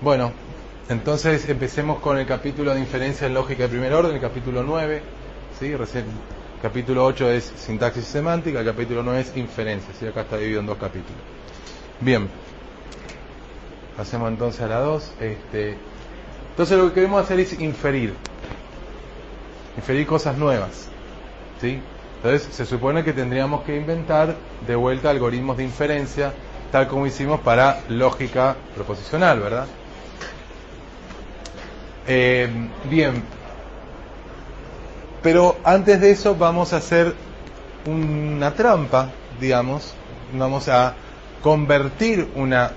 Bueno, entonces empecemos con el capítulo de inferencia en lógica de primer orden, el capítulo 9, ¿sí? Recién, capítulo 8 es sintaxis semántica, el capítulo 9 es inferencia, ¿sí? Acá está dividido en dos capítulos. Bien, pasemos entonces a la 2. Entonces lo que queremos hacer es inferir cosas nuevas, ¿sí? Entonces se supone que tendríamos que inventar de vuelta algoritmos de inferencia, tal como hicimos para lógica proposicional, ¿verdad? Bien, pero antes de eso vamos a hacer una trampa, digamos. Vamos a convertir una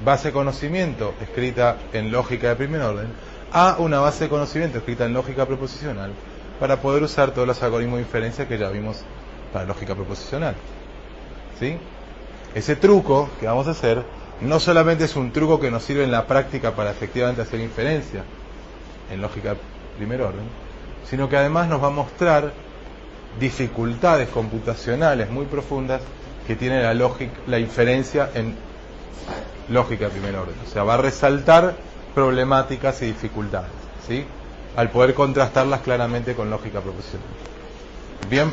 base de conocimiento escrita en lógica de primer orden a una base de conocimiento escrita en lógica proposicional para poder usar todos los algoritmos de inferencia que ya vimos para lógica proposicional, ¿sí? Ese truco que vamos a hacer no solamente es un truco que nos sirve en la práctica para efectivamente hacer inferencia en lógica de primer orden, sino que además nos va a mostrar dificultades computacionales muy profundas que tiene la inferencia en lógica de primer orden. O sea, va a resaltar problemáticas y dificultades, ¿sí? Al poder contrastarlas claramente con lógica proposicional. Bien,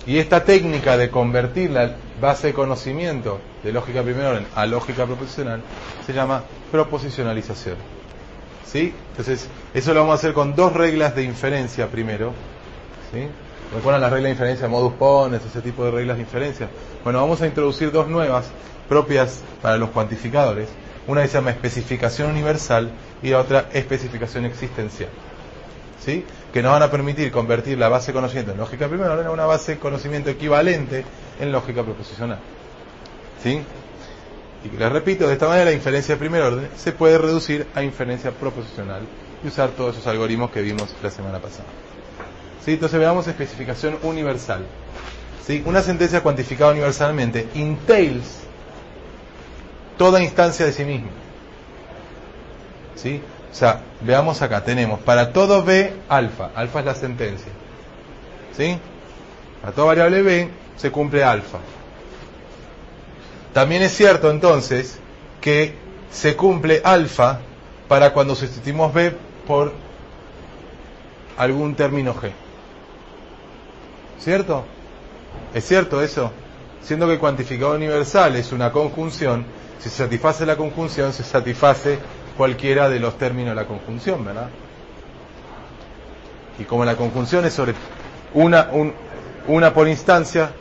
y esta técnica de convertir la base de conocimiento de lógica de primer orden a lógica proposicional se llama proposicionalización, ¿sí? Entonces, eso lo vamos a hacer con dos reglas de inferencia primero, ¿sí? ¿Recuerdan las reglas de inferencia, modus ponens, ese tipo de reglas de inferencia? Bueno, vamos a introducir dos nuevas propias para los cuantificadores. Una que se llama especificación universal y la otra especificación existencial, ¿sí? Que nos van a permitir convertir la base de conocimiento en lógica de primer orden a una base de conocimiento equivalente en lógica proposicional, ¿sí? Y les repito, de esta manera la inferencia de primer orden se puede reducir a inferencia proposicional y usar todos esos algoritmos que vimos la semana pasada, ¿sí? Entonces veamos especificación universal, ¿sí? Una sentencia cuantificada universalmente entails toda instancia de sí misma, ¿sí? O sea, veamos acá, tenemos para todo B alfa es la sentencia, ¿sí? Para toda variable B se cumple alfa. También es cierto entonces que se cumple alfa para cuando sustituimos B por algún término G, ¿cierto? ¿Es cierto eso? Siendo que el cuantificador universal es una conjunción, si se satisface la conjunción, se satisface cualquiera de los términos de la conjunción, ¿verdad? Y como la conjunción es sobre una por instancia,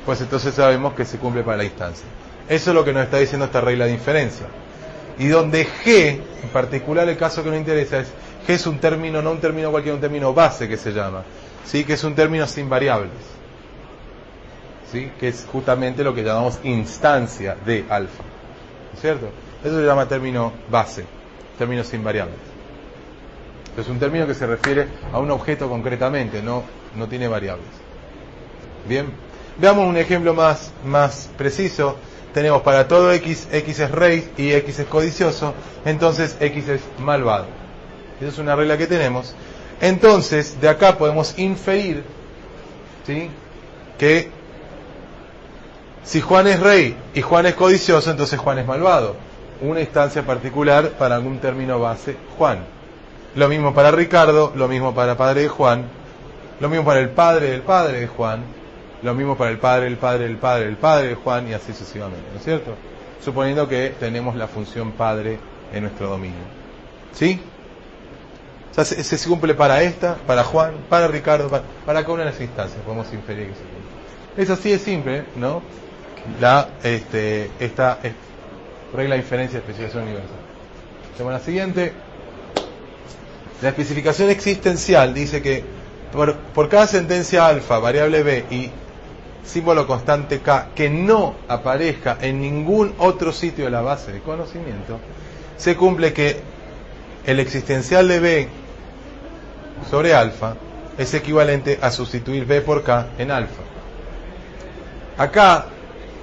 pues entonces sabemos que se cumple para la instancia. Eso es lo que nos está diciendo esta regla de inferencia. Y donde G, en particular el caso que nos interesa, es G es un término, no un término cualquiera, un término base que se llama, ¿sí? Que es un término sin variables, ¿sí? Que es justamente lo que llamamos instancia de alfa, ¿cierto? Eso se llama término base, término sin variables. Es un término que se refiere a un objeto concretamente, no tiene variables. Bien, veamos un ejemplo más preciso. Tenemos para todo X es rey y X es codicioso, entonces X es malvado. Esa es una regla que tenemos. Entonces, de acá podemos inferir, ¿sí? Que si Juan es rey y Juan es codicioso, entonces Juan es malvado. Una instancia particular para algún término base, Juan. Lo mismo para Ricardo, lo mismo para el padre de Juan, lo mismo para el padre del padre de Juan, lo mismo para el padre del padre del padre del padre de Juan, y así sucesivamente, ¿no es cierto? Suponiendo que tenemos la función padre en nuestro dominio, ¿sí? O sea, se cumple para esta, para Juan, para Ricardo, para cada una de las instancias podemos inferir que se cumple. Es así de simple, ¿no? Esta regla de inferencia de especificación universal. Tenemos la siguiente. La especificación existencial dice que por cada sentencia alfa, variable B y símbolo constante K que no aparezca en ningún otro sitio de la base de conocimiento, se cumple que el existencial de B sobre alfa es equivalente a sustituir B por K en alfa. Acá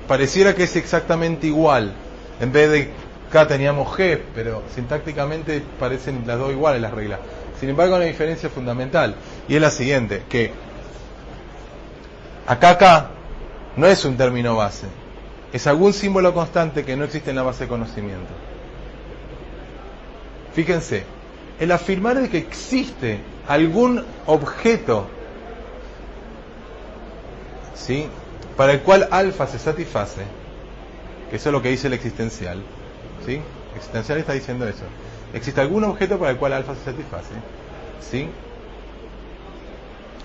pareciera que es exactamente igual. En vez de K teníamos G, pero sintácticamente parecen las dos iguales las reglas. Sin embargo, hay una diferencia fundamental, y es la siguiente, que acá K no es un término base, es algún símbolo constante que no existe en la base de conocimiento. Fíjense, el afirmar de que existe algún objeto, ¿sí?, para el cual alfa se satisface, que eso es lo que dice el existencial, ¿sí? El existencial está diciendo eso. Existe algún objeto para el cual alfa se satisface, ¿sí?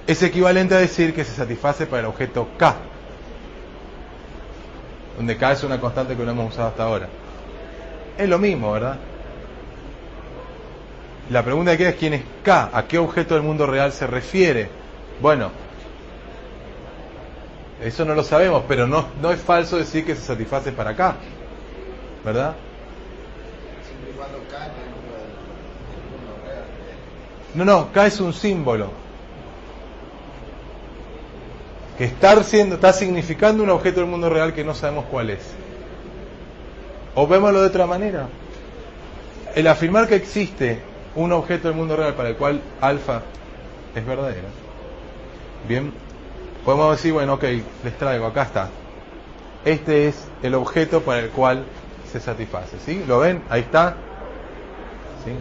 Es equivalente a decir que se satisface para el objeto K, donde K es una constante que no hemos usado hasta ahora. Es lo mismo, ¿verdad? La pregunta que queda es ¿quién es K? ¿A qué objeto del mundo real se refiere? Bueno, eso no lo sabemos, pero no es falso decir que se satisface para K, ¿verdad? Siempre y cuando K es el mundo real. No, K es un símbolo que está significando un objeto del mundo real que no sabemos cuál es. O vémoslo de otra manera. El afirmar que existe un objeto del mundo real para el cual alfa es verdadero. Bien, podemos decir, bueno, ok, les traigo, acá está. Este es el objeto para el cual se satisface, ¿sí? ¿Lo ven? Ahí está. ¿Sí?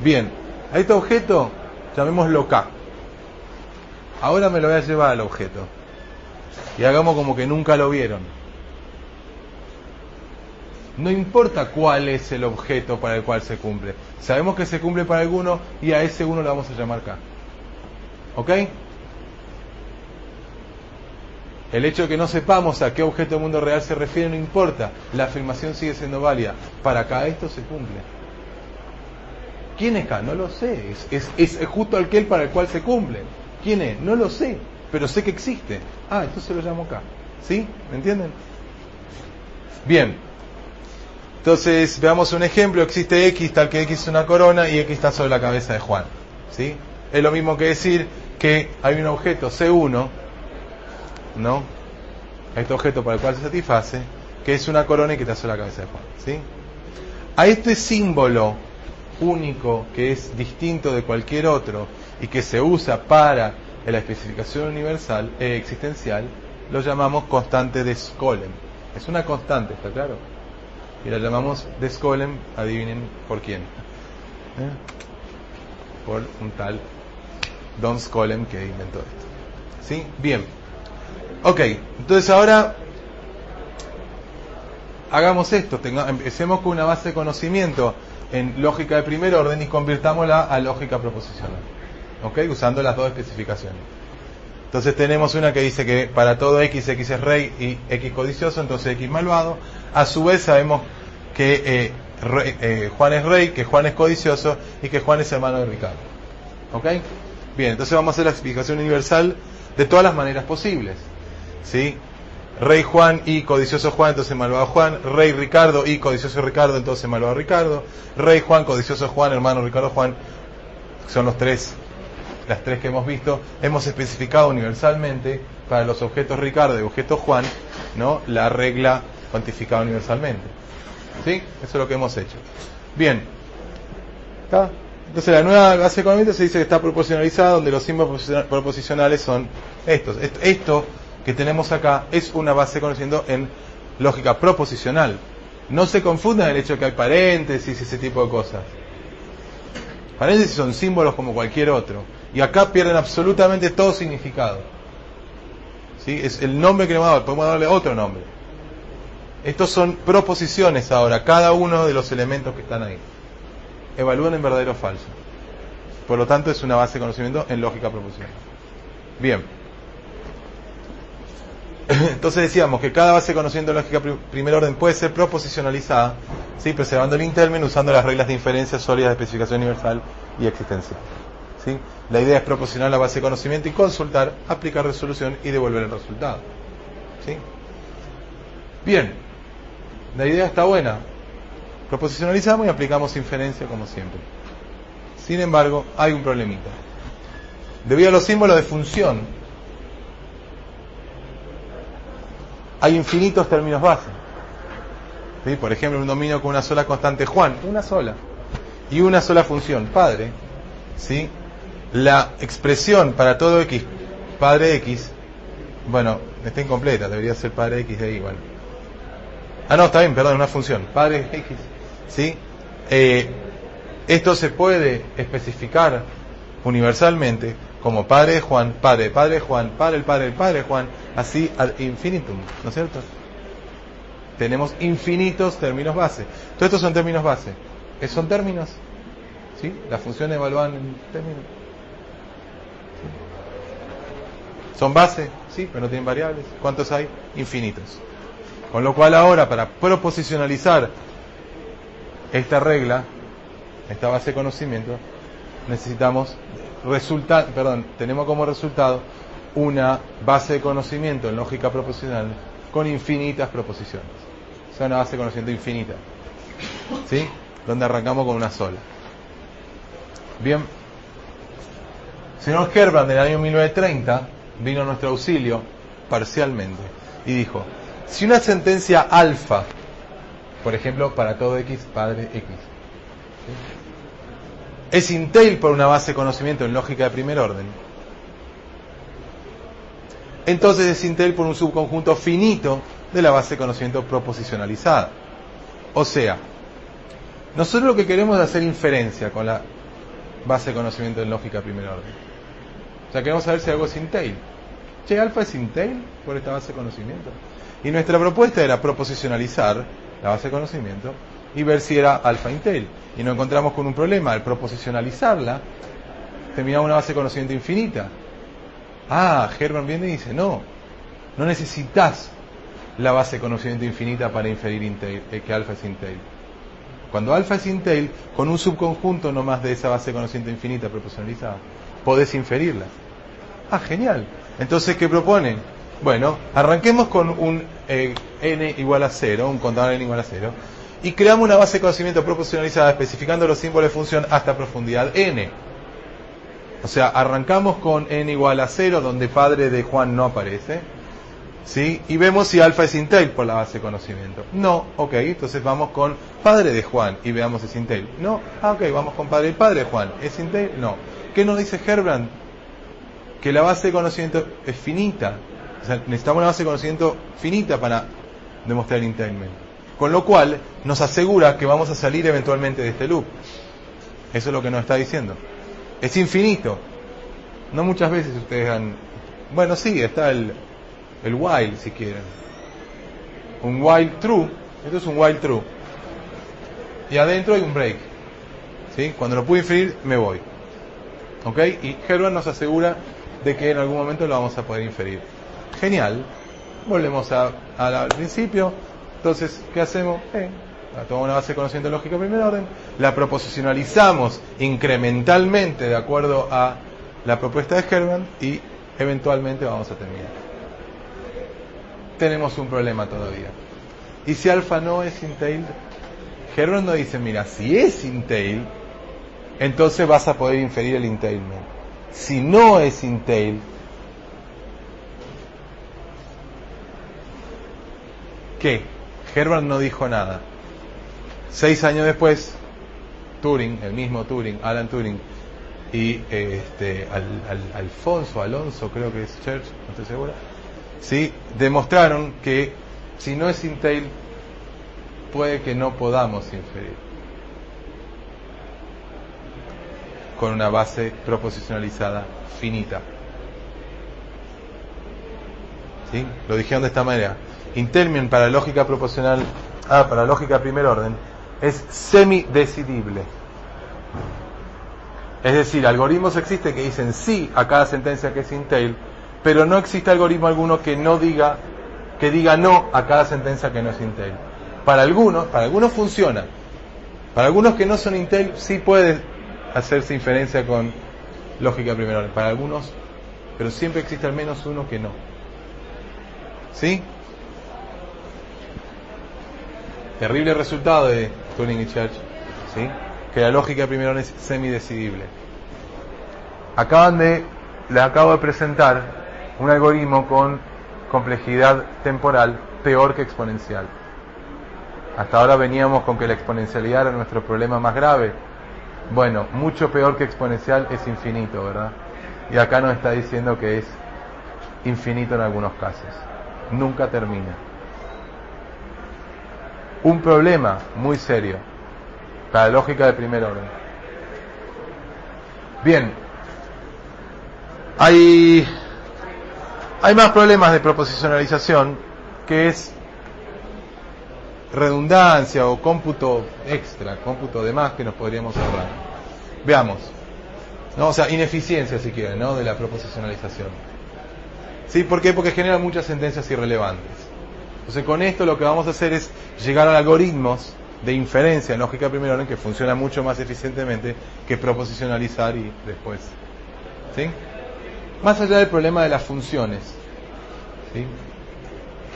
Bien, a este objeto llamémoslo K. Ahora me lo voy a llevar al objeto. Y hagamos como que nunca lo vieron. No importa cuál es el objeto para el cual se cumple. Sabemos que se cumple para alguno y a ese uno le vamos a llamar K. ¿Ok? El hecho de que no sepamos a qué objeto del mundo real se refiere no importa. La afirmación sigue siendo válida. Para K esto se cumple. ¿Quién es K? No lo sé. Es justo aquel para el cual se cumple. ¿Quién es? No lo sé. Pero sé que existe. Ah, entonces lo llamo K. ¿Sí? ¿Me entienden? Bien. Entonces, veamos un ejemplo. Existe X, tal que X es una corona y X está sobre la cabeza de Juan. ¿Sí? Es lo mismo que decir que hay un objeto C1, ¿no? Este objeto para el cual se satisface, que es una corona y que está sobre la cabeza de Juan. ¿Sí? A este símbolo único que es distinto de cualquier otro y que se usa para la especificación universal existencial, lo llamamos constante de Skolem. Es una constante, ¿está claro? Y la llamamos de Skolem, adivinen por quién. Por un tal Don Skolem que inventó esto. ¿Sí? Bien. Ok, entonces ahora hagamos esto, empecemos con una base de conocimiento en lógica de primer orden y convirtámosla a lógica proposicional. ¿Ok? Usando las dos especificaciones. Entonces tenemos una que dice que para todo X es rey y X codicioso, entonces X malvado. A su vez sabemos que Juan es rey, que Juan es codicioso y que Juan es hermano de Ricardo. ¿Ok? Bien, entonces vamos a hacer la explicación universal de todas las maneras posibles. ¿Sí? Rey Juan y codicioso Juan, entonces malvado Juan. Rey Ricardo y codicioso Ricardo, entonces malvado Ricardo. Rey Juan, codicioso Juan, hermano Ricardo Juan. Son las tres que hemos visto. Hemos especificado universalmente para los objetos Ricardo y objetos Juan, ¿no?, la regla cuantificada universalmente. ¿Sí? Eso es lo que hemos hecho. Bien. ¿Está? Entonces la nueva base de conocimiento se dice que está proporcionalizada, donde los símbolos proposicionales son estos. Esto que tenemos acá es una base de conocimiento en lógica proposicional. No se confundan el hecho de que hay paréntesis y ese tipo de cosas. Paréntesis son símbolos como cualquier otro. Y acá pierden absolutamente todo significado. ¿Sí? Es el nombre que le vamos a dar, podemos darle otro nombre. Estos son proposiciones ahora, cada uno de los elementos que están ahí. Evalúan en verdadero o falso. Por lo tanto, es una base de conocimiento en lógica proposicional. Bien. Entonces decíamos que cada base de conocimiento en lógica primer orden puede ser proposicionalizada, ¿sí?, preservando el intermen, usando las reglas de inferencia sólidas de especificación universal y existencial. ¿Sí? La idea es proporcionar la base de conocimiento y consultar, aplicar resolución y devolver el resultado. ¿Sí? Bien, la idea está buena. Proposicionalizamos y aplicamos inferencia como siempre. Sin embargo, hay un problemita. Debido a los símbolos de función, hay infinitos términos base. ¿Sí? Por ejemplo, un dominio con una sola constante Juan, una sola, y una sola función, padre. ¿Sí? La expresión para todo X, padre X, bueno, está incompleta, debería ser padre X de Y, bueno. Ah, no, está bien, perdón, una función, padre X, ¿sí? Esto se puede especificar universalmente como padre de Juan, padre de Juan, padre del padre de Juan, así ad infinitum, ¿no es cierto? Tenemos infinitos términos base. Todos estos son términos base. ¿Son términos? ¿Sí? Las funciones evalúan en términos. ¿Sí? ¿Son base? Sí, pero no tienen variables. ¿Cuántos hay? Infinitos. Con lo cual ahora, para proposicionalizar esta regla, esta base de conocimiento, necesitamos tenemos como resultado una base de conocimiento en lógica proposicional con infinitas proposiciones. O sea, una base de conocimiento infinita, ¿sí? Donde arrancamos con una sola. Bien. El señor Herbrand, en el año 1930, vino a nuestro auxilio parcialmente y dijo: si una sentencia alfa, por ejemplo, para todo X, padre X, ¿sí?, es entail por una base de conocimiento en lógica de primer orden, entonces es entail por un subconjunto finito de la base de conocimiento proposicionalizada. O sea, nosotros lo que queremos es hacer inferencia con la base de conocimiento en lógica de primer orden. O sea, queremos saber si algo es entail. Che, alfa es entail por esta base de conocimiento. Y nuestra propuesta era proposicionalizar la base de conocimiento y ver si era alfa entail. Y nos encontramos con un problema: al proposicionalizarla, terminaba una base de conocimiento infinita. Herbrand viene y dice: no necesitas la base de conocimiento infinita para inferir entail, que alfa es entail. Cuando alfa es entail, con un subconjunto nomás de esa base de conocimiento infinita proposicionalizada, podés inferirla. Genial. Entonces, ¿qué proponen? Bueno, arranquemos con un n igual a 0, un contador n igual a 0, y creamos una base de conocimiento proposicionalizada especificando los símbolos de función hasta profundidad n. O sea, arrancamos con n igual a 0, donde padre de Juan no aparece, ¿sí? Y vemos si alfa es entail por la base de conocimiento. No, ok, entonces vamos con padre de Juan y veamos si es entail. No, ok, vamos con padre de Juan. ¿Es entail? No. ¿Qué nos dice Herbrand? Que la base de conocimiento es finita. O sea, necesitamos una base de conocimiento finita para demostrar el entailment. Con lo cual, nos asegura que vamos a salir eventualmente de este loop. Eso es lo que nos está diciendo. Es infinito. No muchas veces ustedes han... Bueno, sí, está el while, si quieren. Un while true. Esto es un while true. Y adentro hay un break. ¿Sí? Cuando lo puedo inferir, me voy. ¿Ok? Y Herbrand nos asegura de que en algún momento lo vamos a poder inferir. Genial. Volvemos al principio. Entonces, ¿qué hacemos? Tomamos una base de conocimiento lógico de primer orden, la proposicionalizamos incrementalmente de acuerdo a la propuesta de Herbrand y eventualmente vamos a terminar. Tenemos un problema todavía. ¿Y si alfa no es entailed? Herbrand nos dice: mira, si es entailed, entonces vas a poder inferir el entailment. Si no es entailed, ¿qué? Herbrand no dijo nada. 6 años después, Turing, el mismo Turing, Alan Turing, y Alonso, creo que es Church, no estoy seguro, ¿sí?, demostraron que si no es entailed, puede que no podamos inferir con una base proposicionalizada finita. ¿Sí? Lo dijeron de esta manera: entailment para lógica proposicional, para lógica de primer orden, es semidecidible. Es decir, algoritmos existen que dicen sí a cada sentencia que es entailed, pero no existe algoritmo alguno que diga no a cada sentencia que no es entailed. Para algunos funciona. Para algunos que no son entailed sí puede hacerse inferencia con lógica de primer orden. Para algunos, pero siempre existe al menos uno que no. ¿Sí? Terrible resultado de Turing y Church, ¿sí?, que la lógica de primer orden es semidecidible. Les acabo de presentar un algoritmo con complejidad temporal peor que exponencial. Hasta ahora veníamos con que la exponencialidad era nuestro problema más grave. Bueno, mucho peor que exponencial es infinito, ¿verdad? Y acá nos está diciendo que es infinito en algunos casos. nunca termina. Un problema muy serio para la lógica de primer orden. Bien, hay más problemas de proposicionalización, que es redundancia o cómputo extra, cómputo de más que nos podríamos ahorrar. Veamos, ¿no? O sea, ineficiencia si quieren, ¿no? De la proposicionalización. ¿Sí? ¿Por qué? Porque genera muchas sentencias irrelevantes. Entonces, con esto lo que vamos a hacer es llegar a algoritmos de inferencia en lógica de primer orden que funcionan mucho más eficientemente que proposicionalizar y después. ¿Sí? Más allá del problema de las funciones, ¿sí?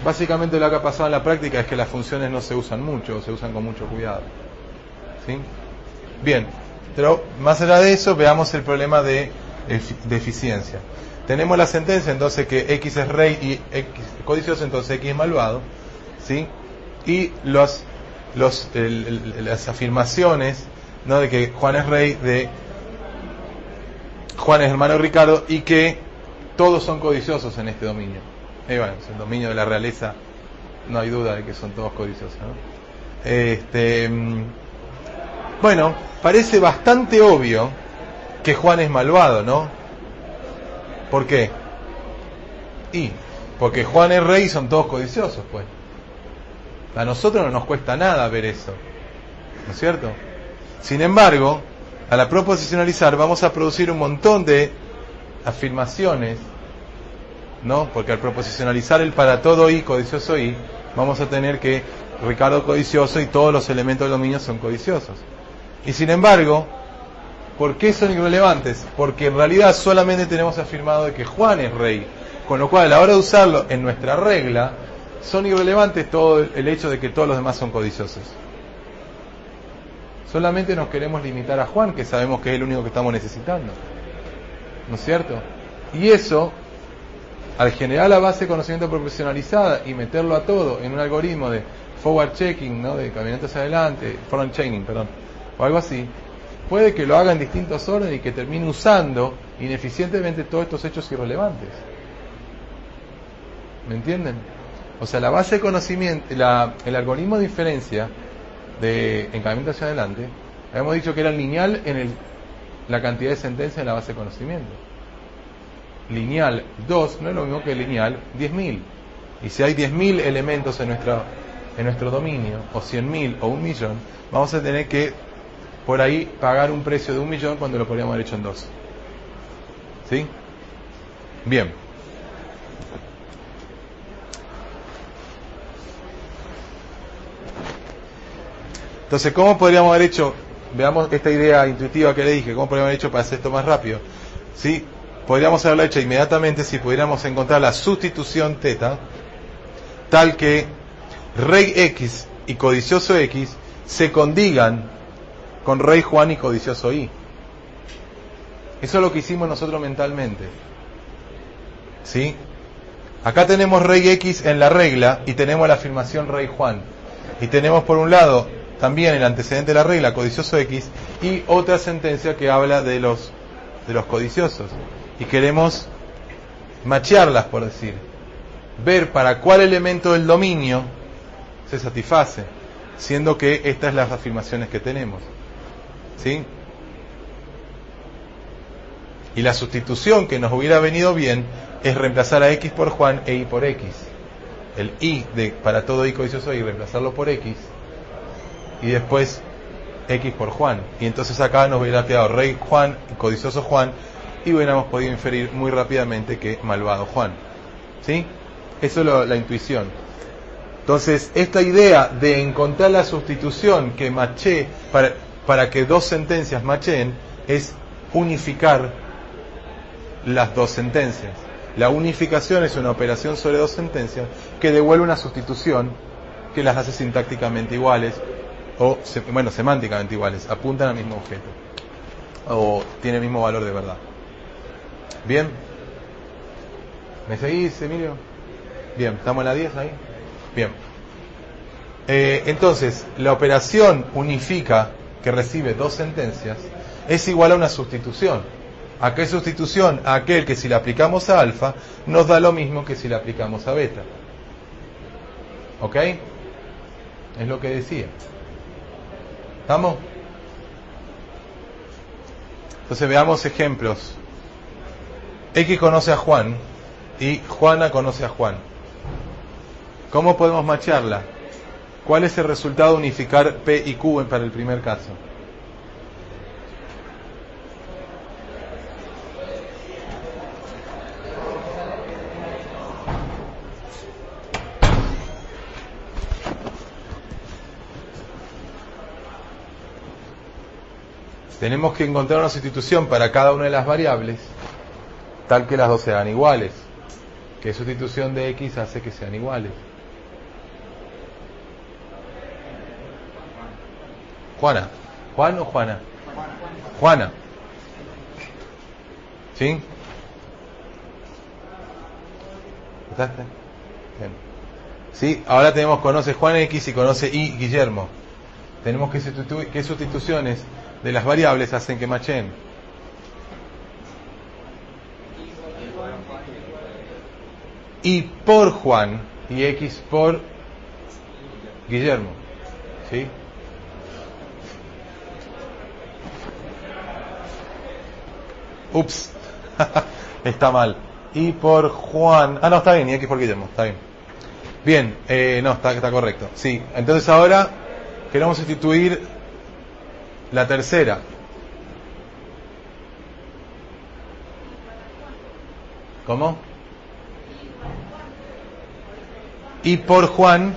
Básicamente lo que ha pasado en la práctica es que las funciones no se usan mucho, o se usan con mucho cuidado. ¿Sí? Bien, pero más allá de eso, veamos el problema de eficiencia. Tenemos la sentencia entonces que X es rey y X codicioso, entonces X es malvado, ¿sí? Y las afirmaciones, ¿no? De que Juan es rey, de Juan es hermano de Ricardo y que todos son codiciosos en este dominio. Bueno, es el dominio de la realeza, no hay duda de que son todos codiciosos, ¿no? Bueno, parece bastante obvio que Juan es malvado, ¿no? ¿Por qué? Porque Juan es rey y son todos codiciosos, pues. A nosotros no nos cuesta nada ver eso, ¿no es cierto? Sin embargo, a la proposicionalizar vamos a producir un montón de afirmaciones, ¿no? Porque al proposicionalizar el para todo y codicioso y, vamos a tener que Ricardo codicioso y todos los elementos del dominio son codiciosos. Y sin embargo, ¿por qué son irrelevantes? Porque en realidad solamente tenemos afirmado de que Juan es rey, con lo cual a la hora de usarlo en nuestra regla, son irrelevantes todo el hecho de que todos los demás son codiciosos. Solamente nos queremos limitar a Juan, que sabemos que es el único que estamos necesitando, ¿no es cierto? Y eso, al generar la base de conocimiento proporcionalizada y meterlo a todo en un algoritmo de forward checking, ¿no? De caminando hacia adelante, front chaining, perdón, o algo así, puede que lo haga en distintos órdenes y que termine usando ineficientemente todos estos hechos irrelevantes. ¿Me entienden? O sea, la base de conocimiento, el algoritmo de inferencia de encaminamiento hacia adelante, habíamos dicho que era lineal en la cantidad de sentencias en la base de conocimiento. Lineal 2 no es lo mismo que lineal 10.000. Y si hay 10.000 elementos en nuestro dominio, o 100.000 o 1.000.000, vamos a tener que por ahí pagar un precio de 1.000.000 cuando lo podríamos haber hecho en 2. ¿Sí? Bien. Entonces, ¿cómo podríamos haber hecho? Veamos esta idea intuitiva que le dije. ¿Cómo podríamos haber hecho para hacer esto más rápido? ¿Sí? Podríamos haberlo hecho inmediatamente si pudiéramos encontrar la sustitución teta, tal que rey X y codicioso X se condigan con rey Juan y codicioso Y. Eso es lo que hicimos nosotros mentalmente. ¿Sí? Acá tenemos rey X en la regla y tenemos la afirmación rey Juan. Y tenemos por un lado también el antecedente de la regla, codicioso X, y otra sentencia que habla de los codiciosos. Y queremos machearlas, por decir. Ver para cuál elemento del dominio se satisface, siendo que estas son las afirmaciones que tenemos. ¿Sí? Y la sustitución que nos hubiera venido bien es reemplazar a X por Juan e Y por X. El Y para todo Y codicioso Y, reemplazarlo por X, y después X por Juan. Y entonces acá nos hubiera quedado rey Juan y codicioso Juan, y hubiéramos podido inferir muy rápidamente que malvado Juan. ¿Sí? Eso es la intuición. Entonces, esta idea de encontrar la sustitución que machee para que dos sentencias macheen es unificar las dos sentencias. La unificación es una operación sobre dos sentencias que devuelve una sustitución que las hace sintácticamente iguales o, semánticamente iguales, apuntan al mismo objeto o tiene el mismo valor de verdad. ¿Bien? ¿Me seguís, Emilio? Bien, ¿estamos en la 10 ahí? Bien. Entonces, la operación unifica que recibe dos sentencias es igual a una sustitución. ¿A qué sustitución? A aquel que si la aplicamos a alfa nos da lo mismo que si la aplicamos a beta. ¿Ok? Es lo que decía. ¿Estamos? Entonces veamos ejemplos. X conoce a Juan y Juana conoce a Juan. ¿Cómo podemos machearla? ¿Cuál es el resultado de unificar P y Q para el primer caso? Tenemos que encontrar una sustitución para cada una de las variables tal que las dos sean iguales. ¿Qué sustitución de X hace que sean iguales? Juana. ¿Juan o Juana? Juana. ¿Sí? ¿Estás? Bien. Sí, ahora tenemos conoce Juan X y conoce Y Guillermo. Tenemos que sustituir qué sustituciones de las variables hacen que machen. Y por Juan y X por Guillermo. ¿Sí? Ups. Está mal. Y por Juan. Ah, no, está bien. Y X por Guillermo. Está bien. Bien. No, está correcto. Sí. Entonces ahora queremos sustituir la tercera. ¿Cómo? Y por Juan.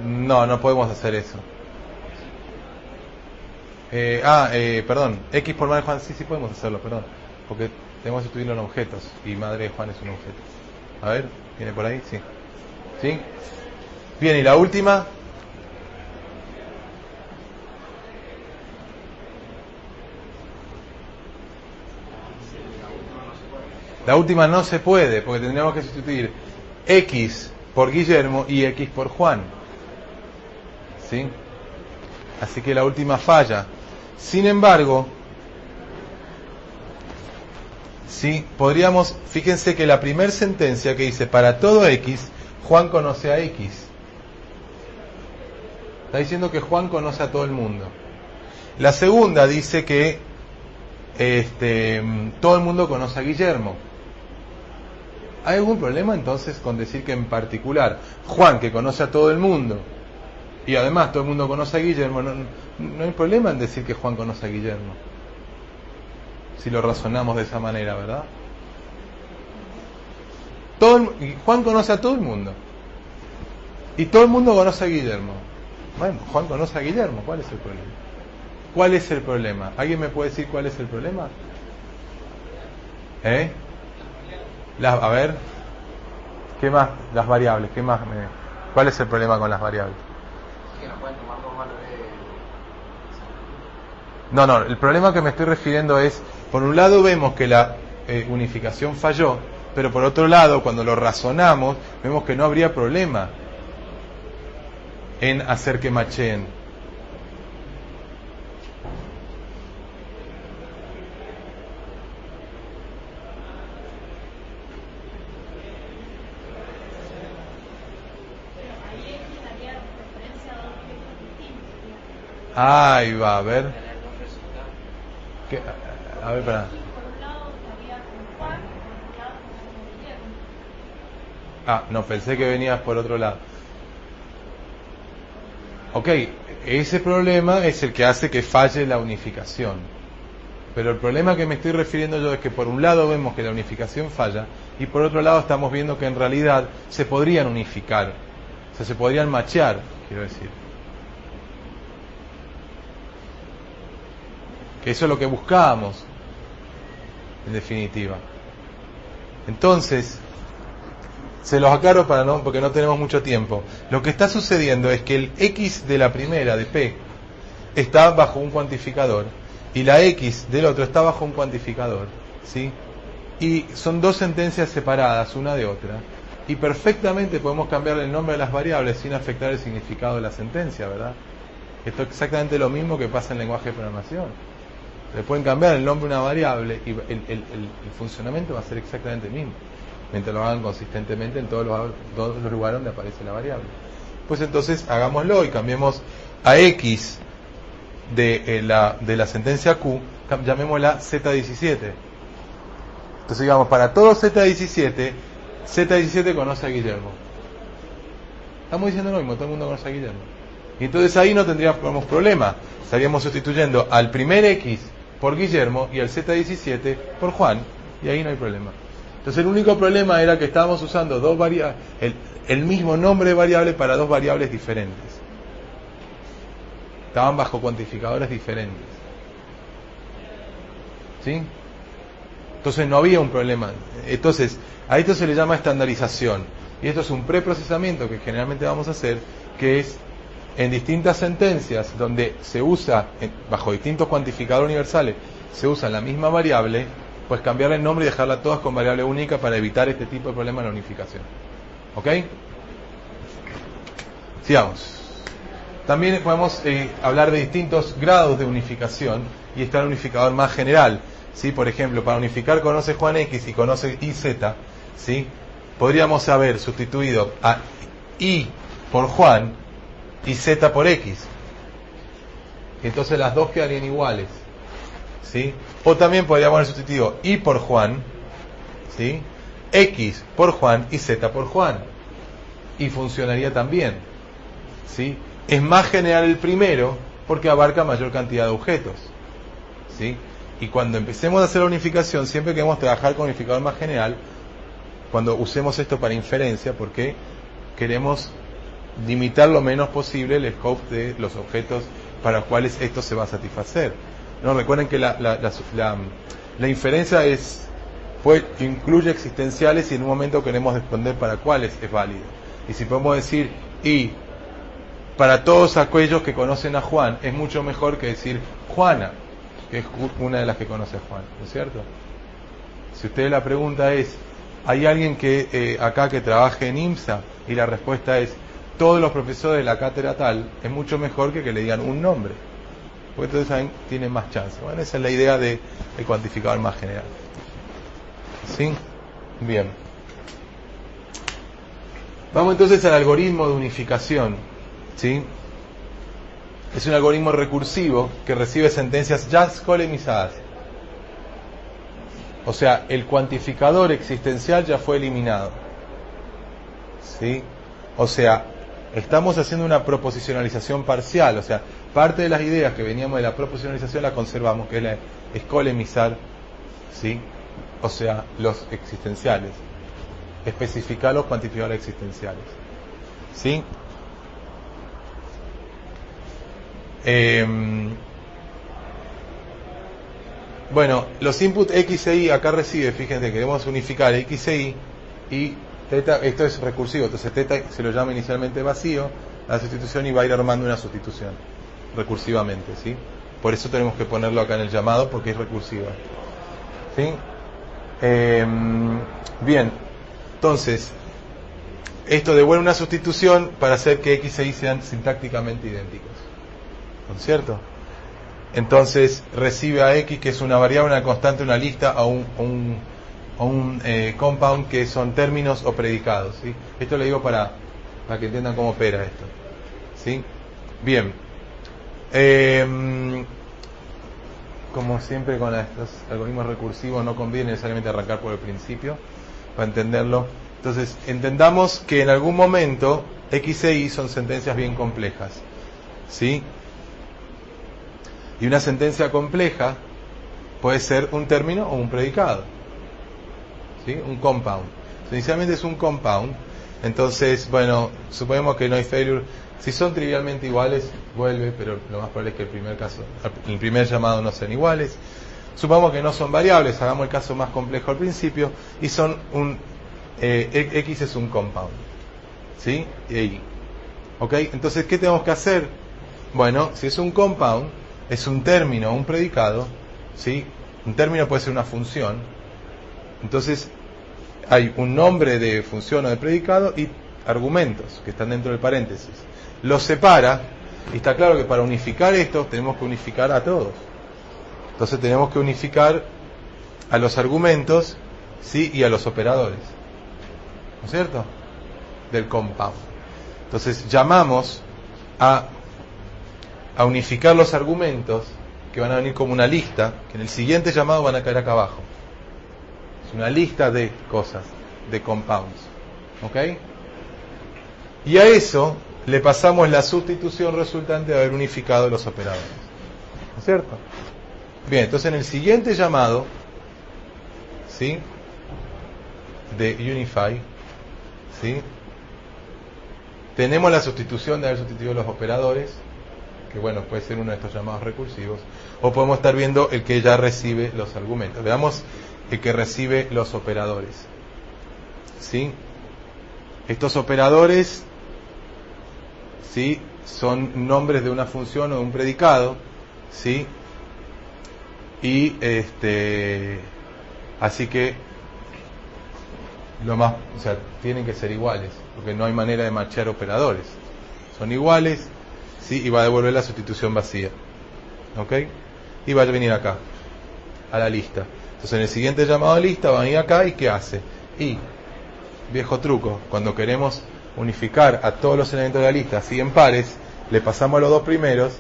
No podemos hacer eso. Perdón. X por madre de Juan, sí podemos hacerlo, perdón. Porque tenemos que sustituirlo en objetos. Y madre de Juan es un objeto. A ver, ¿viene por ahí? Sí. ¿Sí? Bien, y la última. La última no se puede, porque tendríamos que sustituir X por Guillermo y X por Juan. ¿Sí? Así que la última falla. Sin embargo, sí, podríamos, fíjense que la primera sentencia que dice, para todo X, Juan conoce a X. Está diciendo que Juan conoce a todo el mundo. La segunda dice que todo el mundo conoce a Guillermo. ¿Hay algún problema entonces con decir que en particular Juan, que conoce a todo el mundo, y además todo el mundo conoce a Guillermo, no hay problema en decir que Juan conoce a Guillermo? Si lo razonamos de esa manera, ¿verdad? Juan conoce a todo el mundo. Y todo el mundo conoce a Guillermo. Bueno, Juan conoce a Guillermo, ¿cuál es el problema? ¿Cuál es el problema? ¿Alguien me puede decir cuál es el problema? A ver, ¿qué más? Las variables, ¿qué más? ¿Cuál es el problema con las variables? No, el problema que me estoy refiriendo es, por un lado vemos que la unificación falló, pero por otro lado, cuando lo razonamos, vemos que no habría problema en hacer que macheen. Ahí va, a ver. A ver, para. No, pensé que venías por otro lado. Ok, ese problema es el que hace que falle la unificación. Pero el problema que me estoy refiriendo yo es que por un lado vemos que la unificación falla y por otro lado estamos viendo que en realidad se podrían unificar. O sea, se podrían machear, quiero decir. Que eso es lo que buscábamos, en definitiva. Entonces, se los aclaro porque no tenemos mucho tiempo. Lo que está sucediendo es que el X de la primera, de P, está bajo un cuantificador y la X del otro está bajo un cuantificador, ¿sí? Y son dos sentencias separadas una de otra y perfectamente podemos cambiar el nombre de las variables sin afectar el significado de la sentencia, ¿verdad? Esto es exactamente lo mismo que pasa en lenguaje de programación. Le pueden cambiar el nombre de una variable y el funcionamiento va a ser exactamente el mismo. mientras lo hagan consistentemente en todos los lugares donde aparece la variable. Pues entonces hagámoslo y cambiemos a X de la sentencia Q, llamémosla Z17. Entonces digamos, para todo Z17, Z17 conoce a Guillermo. Estamos diciendo lo mismo, todo el mundo conoce a Guillermo. Y entonces ahí no tendríamos problema. Estaríamos sustituyendo al primer X por Guillermo y al Z17 por Juan, y ahí no hay problema. Entonces el único problema era que estábamos usando el mismo nombre de variable para dos variables diferentes. Estaban bajo cuantificadores diferentes. ¿Sí? Entonces no había un problema. Entonces, a esto se le llama estandarización. Y esto es un preprocesamiento que generalmente vamos a hacer, que es en distintas sentencias donde se usa, bajo distintos cuantificadores universales, se usa la misma variable, pues cambiarle el nombre y dejarla todas con variable única para evitar este tipo de problema en la unificación. ¿Ok? Sigamos. También podemos hablar de distintos grados de unificación, y está el unificador más general. ¿Sí? Por ejemplo, para unificar conoce Juan X y conoce Y Z, ¿sí? Podríamos haber sustituido a Y por Juan y Z por X. Entonces las dos quedarían iguales. ¿Sí? O también podríamos haber sustituido Y por Juan, ¿sí? X por Juan y Z por Juan. Y funcionaría también. ¿Sí? Es más general el primero porque abarca mayor cantidad de objetos. ¿Sí? Y cuando empecemos a hacer la unificación, siempre queremos trabajar con unificador más general cuando usemos esto para inferencia, porque queremos limitar lo menos posible el scope de los objetos para los cuales esto se va a satisfacer. No, recuerden que la inferencia incluye existenciales y en un momento queremos responder para cuáles es válido. Y si podemos decir y para todos aquellos que conocen a Juan, es mucho mejor que decir Juana, que es una de las que conoce a Juan, ¿no es cierto? Si usted la pregunta es, ¿hay alguien acá que trabaje en IMSA? Y la respuesta es, todos los profesores de la cátedra tal, es mucho mejor que le digan un nombre, porque entonces ahí tienen más chance. Bueno, esa es la idea del cuantificador más general. ¿Sí? Bien. Vamos entonces al algoritmo de unificación. ¿Sí? Es un algoritmo recursivo que recibe sentencias ya colemizadas. O sea, el cuantificador existencial ya fue eliminado. ¿Sí? O sea, estamos haciendo una proposicionalización parcial. O sea, parte de las ideas que veníamos de la proposicionalización la conservamos, que es colemizar, ¿sí? O sea, los existenciales. Especificar los cuantificadores existenciales. ¿Sí? Bueno, los input X e Y acá recibe, fíjense, queremos unificar X e Y teta, esto es recursivo, entonces teta se lo llama inicialmente vacío, la sustitución, y va a ir armando una sustitución recursivamente, ¿sí? Por eso tenemos que ponerlo acá en el llamado, porque es recursiva. ¿Sí? Bien, entonces esto devuelve una sustitución para hacer que X e Y sean sintácticamente idénticos, ¿no es cierto? Entonces recibe a X, que es una variable, una constante, una lista, o un compound, que son términos o predicados, ¿sí? Esto lo digo para que entiendan cómo opera esto, ¿sí? Bien, como siempre con estos algoritmos recursivos no conviene necesariamente arrancar por el principio para entenderlo. Entonces entendamos que en algún momento X e Y son sentencias bien complejas, ¿sí? Y una sentencia compleja puede ser un término o un predicado, ¿sí? Un compound. Inicialmente es un compound. Entonces, bueno, suponemos que no hay failure. Si son trivialmente iguales, vuelve, pero lo más probable es que el primer llamado no sean iguales. Supongamos que no son variables, hagamos el caso más complejo al principio, y son X es un compound, ¿sí? Y Y. ¿Ok? Entonces, ¿qué tenemos que hacer? Bueno, si es un compound, es un término o un predicado, ¿sí? Un término puede ser una función. Entonces, hay un nombre de función o de predicado y argumentos que están dentro del paréntesis. Los separa, y está claro que para unificar esto tenemos que unificar a todos. Entonces tenemos que unificar a los argumentos, ¿sí? Y a los operadores. ¿no es cierto? Del compound. Entonces llamamos a unificar los argumentos que van a venir como una lista, que en el siguiente llamado van a caer acá abajo. Es una lista de cosas, de compounds. ¿Ok? Y a eso le pasamos la sustitución resultante de haber unificado los operadores. ¿No es cierto? Bien, entonces en el siguiente llamado, ¿sí?, de unify, ¿sí?, tenemos la sustitución de haber sustituido los operadores, que bueno, puede ser uno de estos llamados recursivos, o podemos estar viendo el que ya recibe los argumentos. Veamos el que recibe los operadores. ¿Sí? Estos operadores, ¿sí?, son nombres de una función o de un predicado, ¿sí? Y así que o sea, tienen que ser iguales, porque no hay manera de machear operadores. Son iguales, ¿sí? Y va a devolver la sustitución vacía. ¿Ok? Y va a venir acá, a la lista. Entonces en el siguiente llamado a lista va a venir acá y ¿qué hace? Y, viejo truco, cuando queremos unificar a todos los elementos de la lista así en pares, le pasamos a los dos primeros,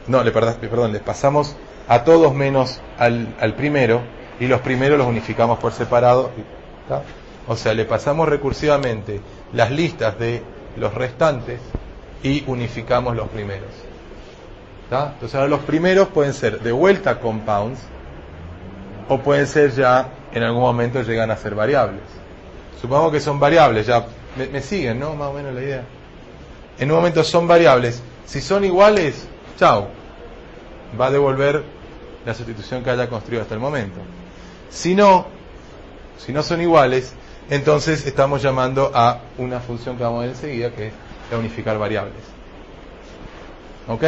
le pasamos a todos menos al primero, y los primeros los unificamos por separado. ¿Tá? O sea, le pasamos recursivamente las listas de los restantes y unificamos los primeros. ¿Tá? Entonces ahora los primeros pueden ser de vuelta compounds, o pueden ser ya, en algún momento llegan a ser variables. Supongamos que son variables, ya me siguen, ¿no? Más o menos la idea. En un momento son variables. Si son iguales, chao, va a devolver la sustitución que haya construido hasta el momento. Si no son iguales, entonces estamos llamando a una función que vamos a ver enseguida, que es la unificar variables. ¿Ok?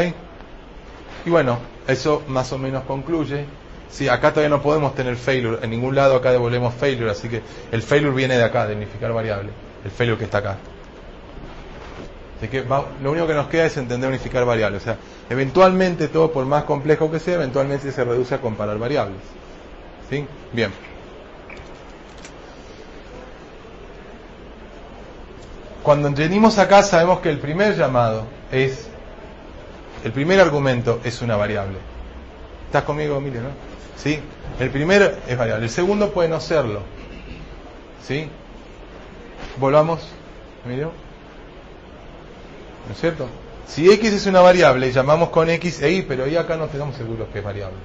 Y bueno, eso más o menos concluye. Sí, acá todavía no podemos tener failure, en ningún lado acá devolvemos failure, así que el failure viene de acá, de unificar variables, el failure que está acá. Así que lo único que nos queda es entender unificar variables. O sea, eventualmente, todo por más complejo que sea, eventualmente se reduce a comparar variables. ¿Sí? Bien. Cuando venimos acá sabemos que el primer argumento es una variable. ¿Estás conmigo, Emilio, no? ¿Sí? El primero es variable. El segundo puede no serlo. ¿Sí? Volvamos, Emilio. ¿No es cierto? Si X es una variable, llamamos con X e Y, pero ahí acá no tenemos seguros que es variable.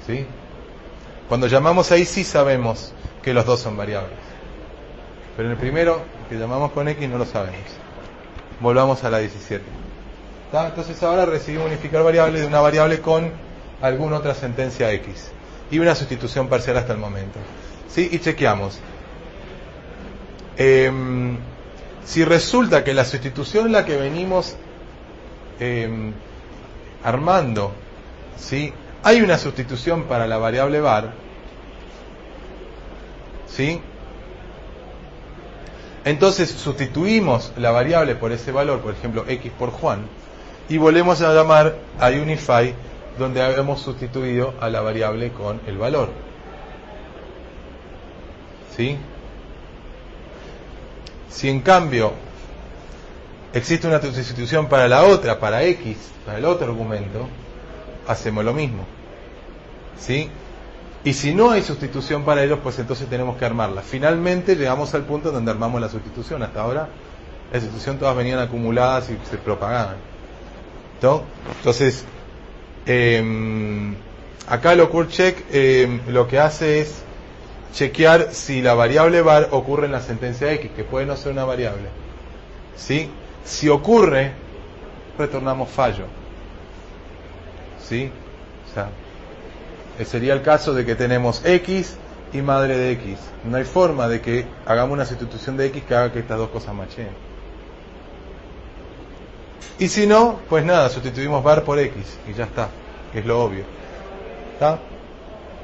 ¿Sí? Cuando llamamos ahí sí sabemos que los dos son variables. Pero en el primero, que llamamos con X, no lo sabemos. Volvamos a la 17. ¿Tá? Entonces ahora recibimos unificar variables de una variable con alguna otra sentencia X. Y una sustitución parcial hasta el momento. ¿Sí? Y chequeamos. Si resulta que la sustitución en la que venimos armando, ¿sí?, hay una sustitución para la variable var, ¿sí?, entonces sustituimos la variable por ese valor, por ejemplo X por Juan, y volvemos a llamar a unify, donde habíamos sustituido a la variable con el valor. ¿Sí? Si en cambio existe una sustitución para la otra, para X, para el otro argumento, hacemos lo mismo. ¿Sí? Y si no hay sustitución para ellos, pues entonces tenemos que armarla. Finalmente llegamos al punto donde armamos la sustitución. Hasta ahora la sustitución todas venían acumuladas y se propagaban. Entonces, acá el occur check lo que hace es chequear si la variable var ocurre en la sentencia X, que puede no ser una variable. ¿Sí? Si ocurre, retornamos fallo. ¿Sí? O sea, sería el caso de que tenemos X y madre de X. No hay forma de que hagamos una sustitución de X que haga que estas dos cosas macheen. Y si no, pues nada, sustituimos var por X y ya está, que es lo obvio. ¿Está?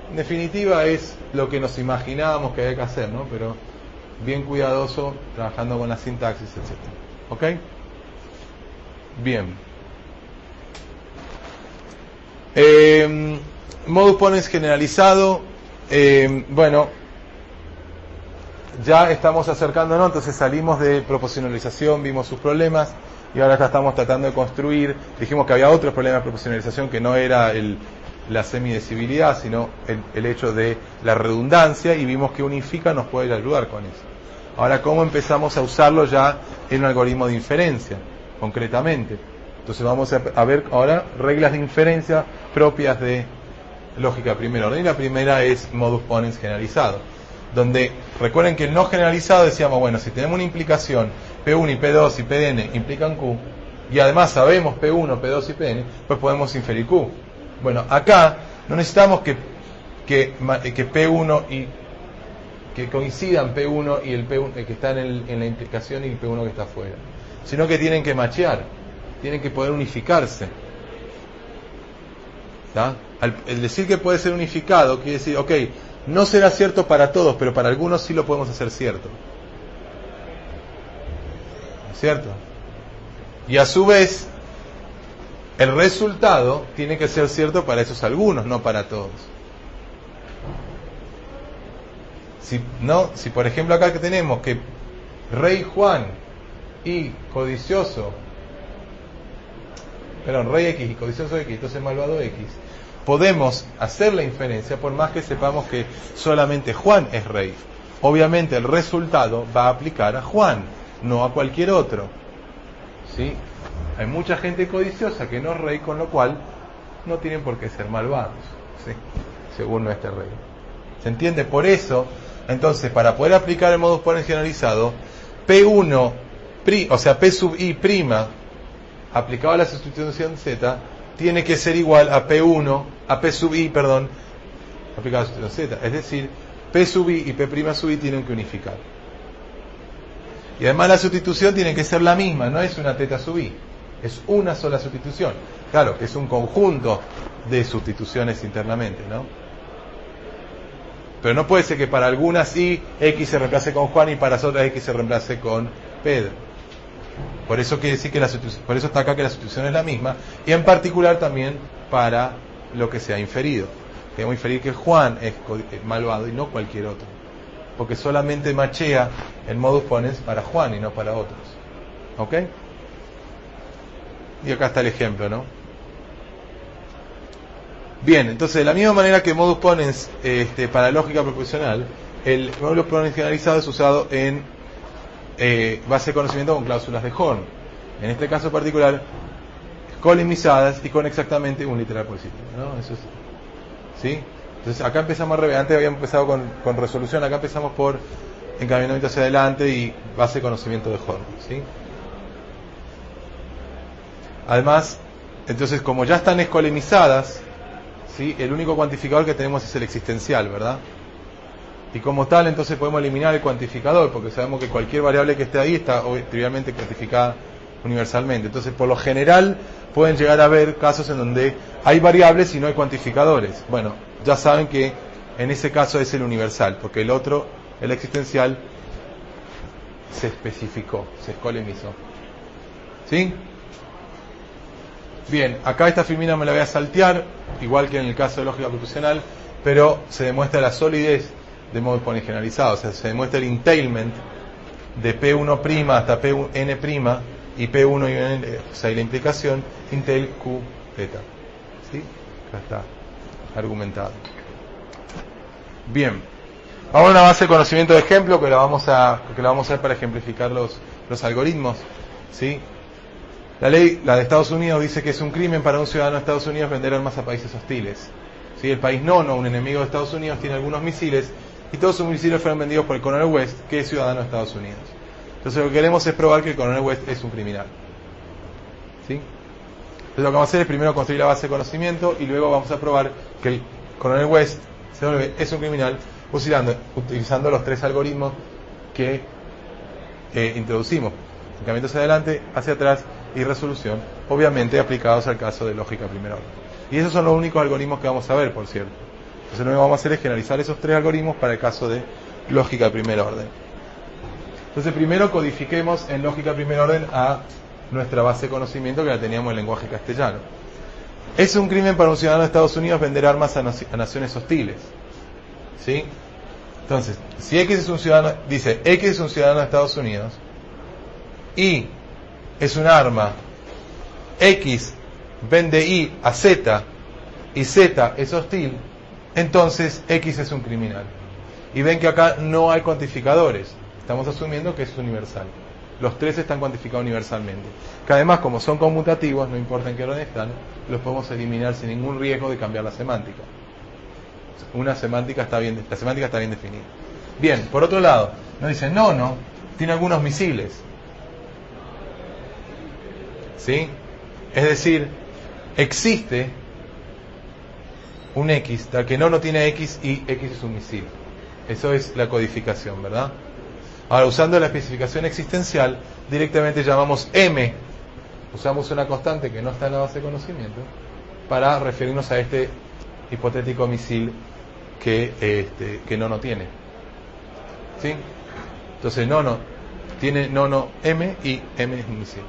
En definitiva es lo que nos imaginábamos que había que hacer, ¿no? Pero bien cuidadoso, trabajando con la sintaxis, etc. ¿Ok? Bien. Modus ponens generalizado. Bueno, ya estamos acercándonos, entonces salimos de proporcionalización, vimos sus problemas, y ahora acá estamos tratando de construir. Dijimos que había otros problemas de proporcionalización, que no era la semidecibilidad, sino el hecho de la redundancia, y vimos que unifica nos puede ayudar con eso. Ahora, ¿cómo empezamos a usarlo ya en un algoritmo de inferencia, concretamente? Entonces vamos a ver ahora reglas de inferencia propias de lógica de primer orden. Y la primera es modus ponens generalizado, donde recuerden que el no generalizado decíamos, bueno, si tenemos una implicación P1 y P2 y Pn implican Q, y además sabemos P1, P2 y Pn, pues podemos inferir Q. Bueno, acá no necesitamos que P1 y que coincidan P1 y el P1 que está en la implicación y el P1 que está afuera, sino que tienen que machear, tienen que poder unificarse. ¿Tá? El decir que puede ser unificado quiere decir, ok, no será cierto para todos, pero para algunos sí lo podemos hacer cierto. ¿Cierto? Y a su vez, el resultado tiene que ser cierto para esos algunos, no para todos. Si por ejemplo acá que tenemos que Rey Juan y codicioso, Rey X y codicioso X, entonces malvado X, podemos hacer la inferencia por más que sepamos que solamente Juan es rey. Obviamente el resultado va a aplicar a Juan, no a cualquier otro. ¿Sí? Hay mucha gente codiciosa que no es rey, con lo cual no tienen por qué ser malvados, ¿sí? Según nuestra regla. ¿Se entiende? Por eso, entonces, para poder aplicar el modus ponens generalizado, P1, o sea, P sub I prima, aplicado a la sustitución Z, tiene que ser igual a P1, a P sub I, perdón, aplicado a la sustitución Z. Es decir, P sub I y P' sub I tienen que unificar. Y además la sustitución tiene que ser la misma, no es una teta sub I, es una sola sustitución. Claro, es un conjunto de sustituciones internamente, ¿no? Pero no puede ser que para algunas I, X se reemplace con Juan y para las otras X se reemplace con Pedro. Por eso quiere decir que por eso está acá que la sustitución es la misma, y en particular también para lo que se ha inferido. Queremos inferir que Juan es malvado y no cualquier otro, porque solamente machea el modus ponens para Juan y no para otros. ¿Ok? Y acá está el ejemplo, ¿no? Bien, entonces de la misma manera que modus ponens para lógica proposicional, el modus ponens generalizado es usado en base de conocimiento con cláusulas de Horn. En este caso particular, colimizadas y con exactamente un literal positivo, ¿no? Eso es, ¿sí? Entonces acá empezamos al revés. Antes habíamos empezado con resolución, acá empezamos por encaminamiento hacia adelante y base de conocimiento de Horn, ¿sí? Además, entonces como ya están escolemizadas, ¿sí? El único cuantificador que tenemos es el existencial, ¿verdad? Y como tal, entonces podemos eliminar el cuantificador, porque sabemos que cualquier variable que esté ahí está trivialmente cuantificada universalmente. Entonces, por lo general, pueden llegar a haber casos en donde hay variables y no hay cuantificadores. Bueno, ya saben que en ese caso es el universal, porque el otro, el existencial, se especificó, se escolemizó. ¿Sí? Bien, acá esta filmina me la voy a saltear, igual que en el caso de lógica proposicional, pero se demuestra la solidez de modus ponens generalizado, o sea, se demuestra el entailment de P1' hasta Pn' y P1 y N, o sea, y la implicación entail Q θ. ¿Sí? Acá está argumentado. Bien, ahora una base de conocimiento de ejemplo que la vamos a ver para ejemplificar los algoritmos. ¿Sí? La ley, la de Estados Unidos, dice que es un crimen para un ciudadano de Estados Unidos vender armas a países hostiles. ¿Sí? El país nono, un enemigo de Estados Unidos, tiene algunos misiles y todos sus misiles fueron vendidos por el Coronel West, que es ciudadano de Estados Unidos. Entonces lo que queremos es probar que el Coronel West es un criminal. ¿Sí? Entonces lo que vamos a hacer es primero construir la base de conocimiento y luego vamos a probar que el Coronel West es un criminal utilizando los tres algoritmos que introducimos: encamiamiento hacia adelante, hacia atrás y resolución, obviamente aplicados al caso de lógica primer orden. Y esos son los únicos algoritmos que vamos a ver, por cierto. Entonces lo que vamos a hacer es generalizar esos tres algoritmos para el caso de lógica de primer orden. Entonces primero codifiquemos en lógica de primer orden a nuestra base de conocimiento, que la teníamos en lenguaje castellano. Es un crimen para un ciudadano de Estados Unidos vender armas a naciones hostiles. ¿Sí? Entonces, si X es un ciudadano, dice X es un ciudadano de Estados Unidos, Y es un arma, X vende Y a Z, y Z es hostil, entonces X es un criminal. Y ven que acá no hay cuantificadores, estamos asumiendo que es universal. Los tres están cuantificados universalmente. Que además, como son conmutativos, no importa en qué orden están, los podemos eliminar sin ningún riesgo de cambiar la semántica. La semántica está bien definida. Bien, por otro lado, nos dice, no, tiene algunos misiles. ¿Sí? Es decir, existe un X, tal que no tiene X y X es un misil. Eso es la codificación, ¿verdad? Ahora, usando la especificación existencial, directamente llamamos M, usamos una constante que no está en la base de conocimiento, para referirnos a este hipotético misil que no tiene. ¿Sí? Entonces, tiene M y M es un misil.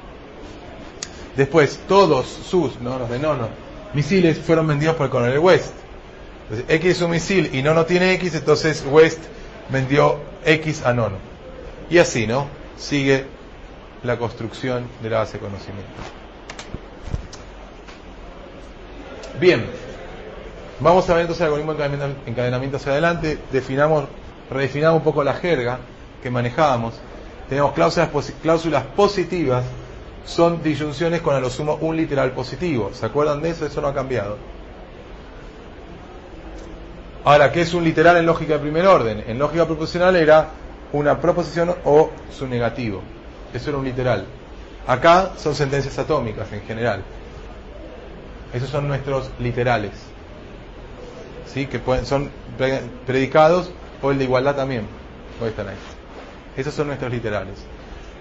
Después, todos sus, los de misiles fueron vendidos por el coronel West. Entonces, X es un misil y no tiene X, entonces West vendió X a Nono. Y así, sigue la construcción de la base de conocimiento. Bien, vamos a ver entonces el algoritmo de encadenamiento hacia adelante. Redefinamos un poco la jerga que manejábamos. Tenemos cláusulas positivas, son disyunciones con a lo sumo un literal positivo. ¿Se acuerdan de eso? Eso no ha cambiado. Ahora, ¿qué es un literal en lógica de primer orden? En lógica proposicional era una proposición o su negativo. Eso era un literal. Acá son sentencias atómicas en general. Esos son nuestros literales. ¿Sí? Que son predicados, o el de igualdad también. Hoy están ahí. Esos son nuestros literales.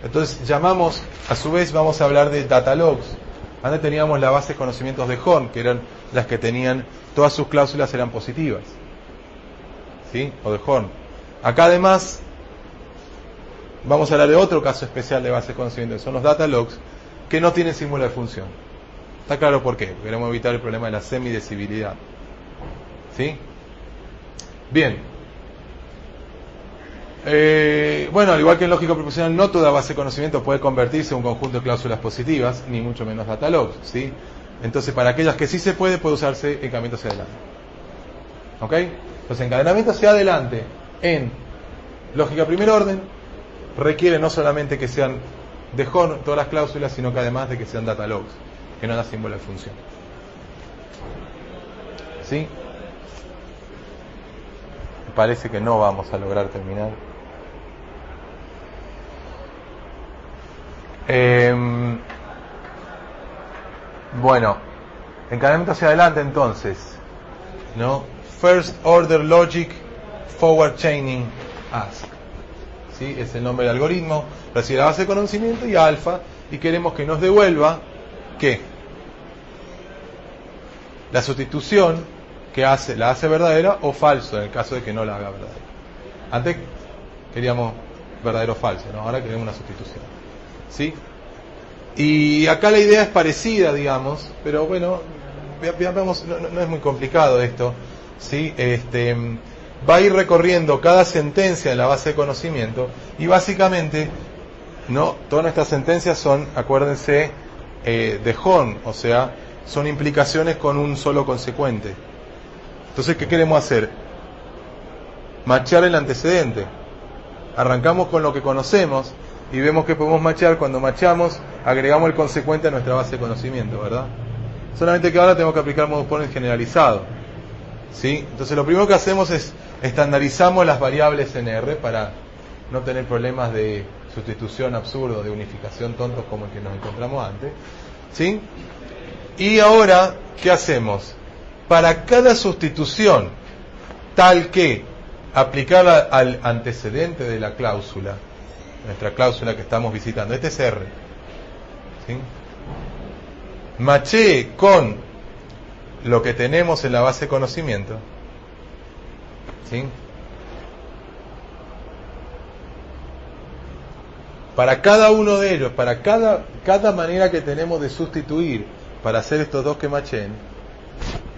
Entonces llamamos, a su vez vamos a hablar de data logs. Antes teníamos la base de conocimientos de Horn, que eran las que tenían, todas sus cláusulas eran positivas. ¿Sí? O de Horn. Acá además vamos a hablar de otro caso especial de base de conocimiento, que son los data logs, que no tienen símbolo de función. ¿Está claro por qué? Queremos evitar el problema de la semidecibilidad. ¿Sí? Bien. Bueno, al igual que en lógica proposicional, no toda base de conocimiento puede convertirse en un conjunto de cláusulas positivas, ni mucho menos data logs. ¿Sí? Entonces, para aquellas que sí se puede usarse encadenamiento hacia adelante. ¿Ok? Entonces, encadenamiento hacia adelante en lógica primer orden requiere no solamente que sean de Horn todas las cláusulas, sino que además de que sean data logs, que no da símbolo de función. ¿Sí? Parece que no vamos a lograr terminar. Bueno, encadenamiento hacia adelante entonces, First Order Logic Forward Chaining Ask. ¿Sí? Es el nombre del algoritmo. Recibe la base de conocimiento y alfa, y queremos que nos devuelva ¿qué? La sustitución que la hace verdadera o falso en el caso de que no la haga verdadera. Antes queríamos verdadero o falso, ahora queremos una sustitución. ¿Sí? Y acá la idea es parecida, digamos, pero bueno, veamos, no es muy complicado esto. ¿Sí? Va a ir recorriendo cada sentencia en la base de conocimiento y básicamente todas nuestras sentencias son, acuérdense, de Horn, o sea, son implicaciones con un solo consecuente. Entonces, ¿qué queremos hacer? Machear el antecedente. Arrancamos con lo que conocemos y vemos que podemos machear. Cuando macheamos, agregamos el consecuente a nuestra base de conocimiento, ¿verdad? Solamente que ahora tenemos que aplicar modus ponens generalizado. ¿Sí? Entonces, lo primero que hacemos es estandarizamos las variables en R para no tener problemas de sustitución absurdo, de unificación tontos como el que nos encontramos antes. ¿Sí? Y ahora, ¿qué hacemos? Para cada sustitución, tal que aplicarla al antecedente de la cláusula, nuestra cláusula que estamos visitando, este es R, ¿sí? Machee con lo que tenemos en la base de conocimiento, ¿sí? Para cada uno de ellos, para cada manera que tenemos de sustituir para hacer estos dos que macheen,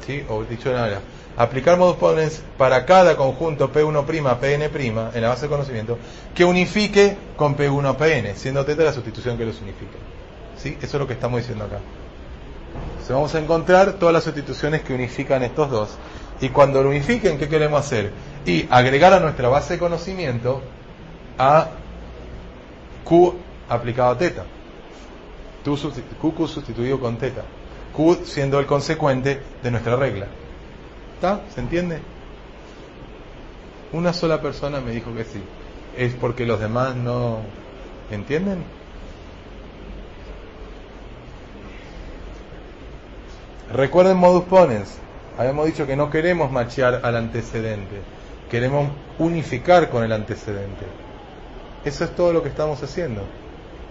¿sí? O dicho de una manera, aplicar modus ponens para cada conjunto P1', Pn' en la base de conocimiento que unifique con P1 Pn, siendo θ la sustitución que los unifique. ¿Sí? Eso es lo que estamos diciendo acá. Entonces vamos a encontrar todas las sustituciones que unifican estos dos. Y cuando lo unifiquen, ¿qué queremos hacer? Y agregar a nuestra base de conocimiento a Q aplicado a θ. QQ sustituido con θ. Q siendo el consecuente de nuestra regla. ¿Está? ¿Se entiende? Una sola persona me dijo que sí. ¿Es porque los demás no entienden? Recuerden modus ponens. Habíamos dicho que no queremos machear al antecedente. Queremos unificar con el antecedente. Eso es todo lo que estamos haciendo.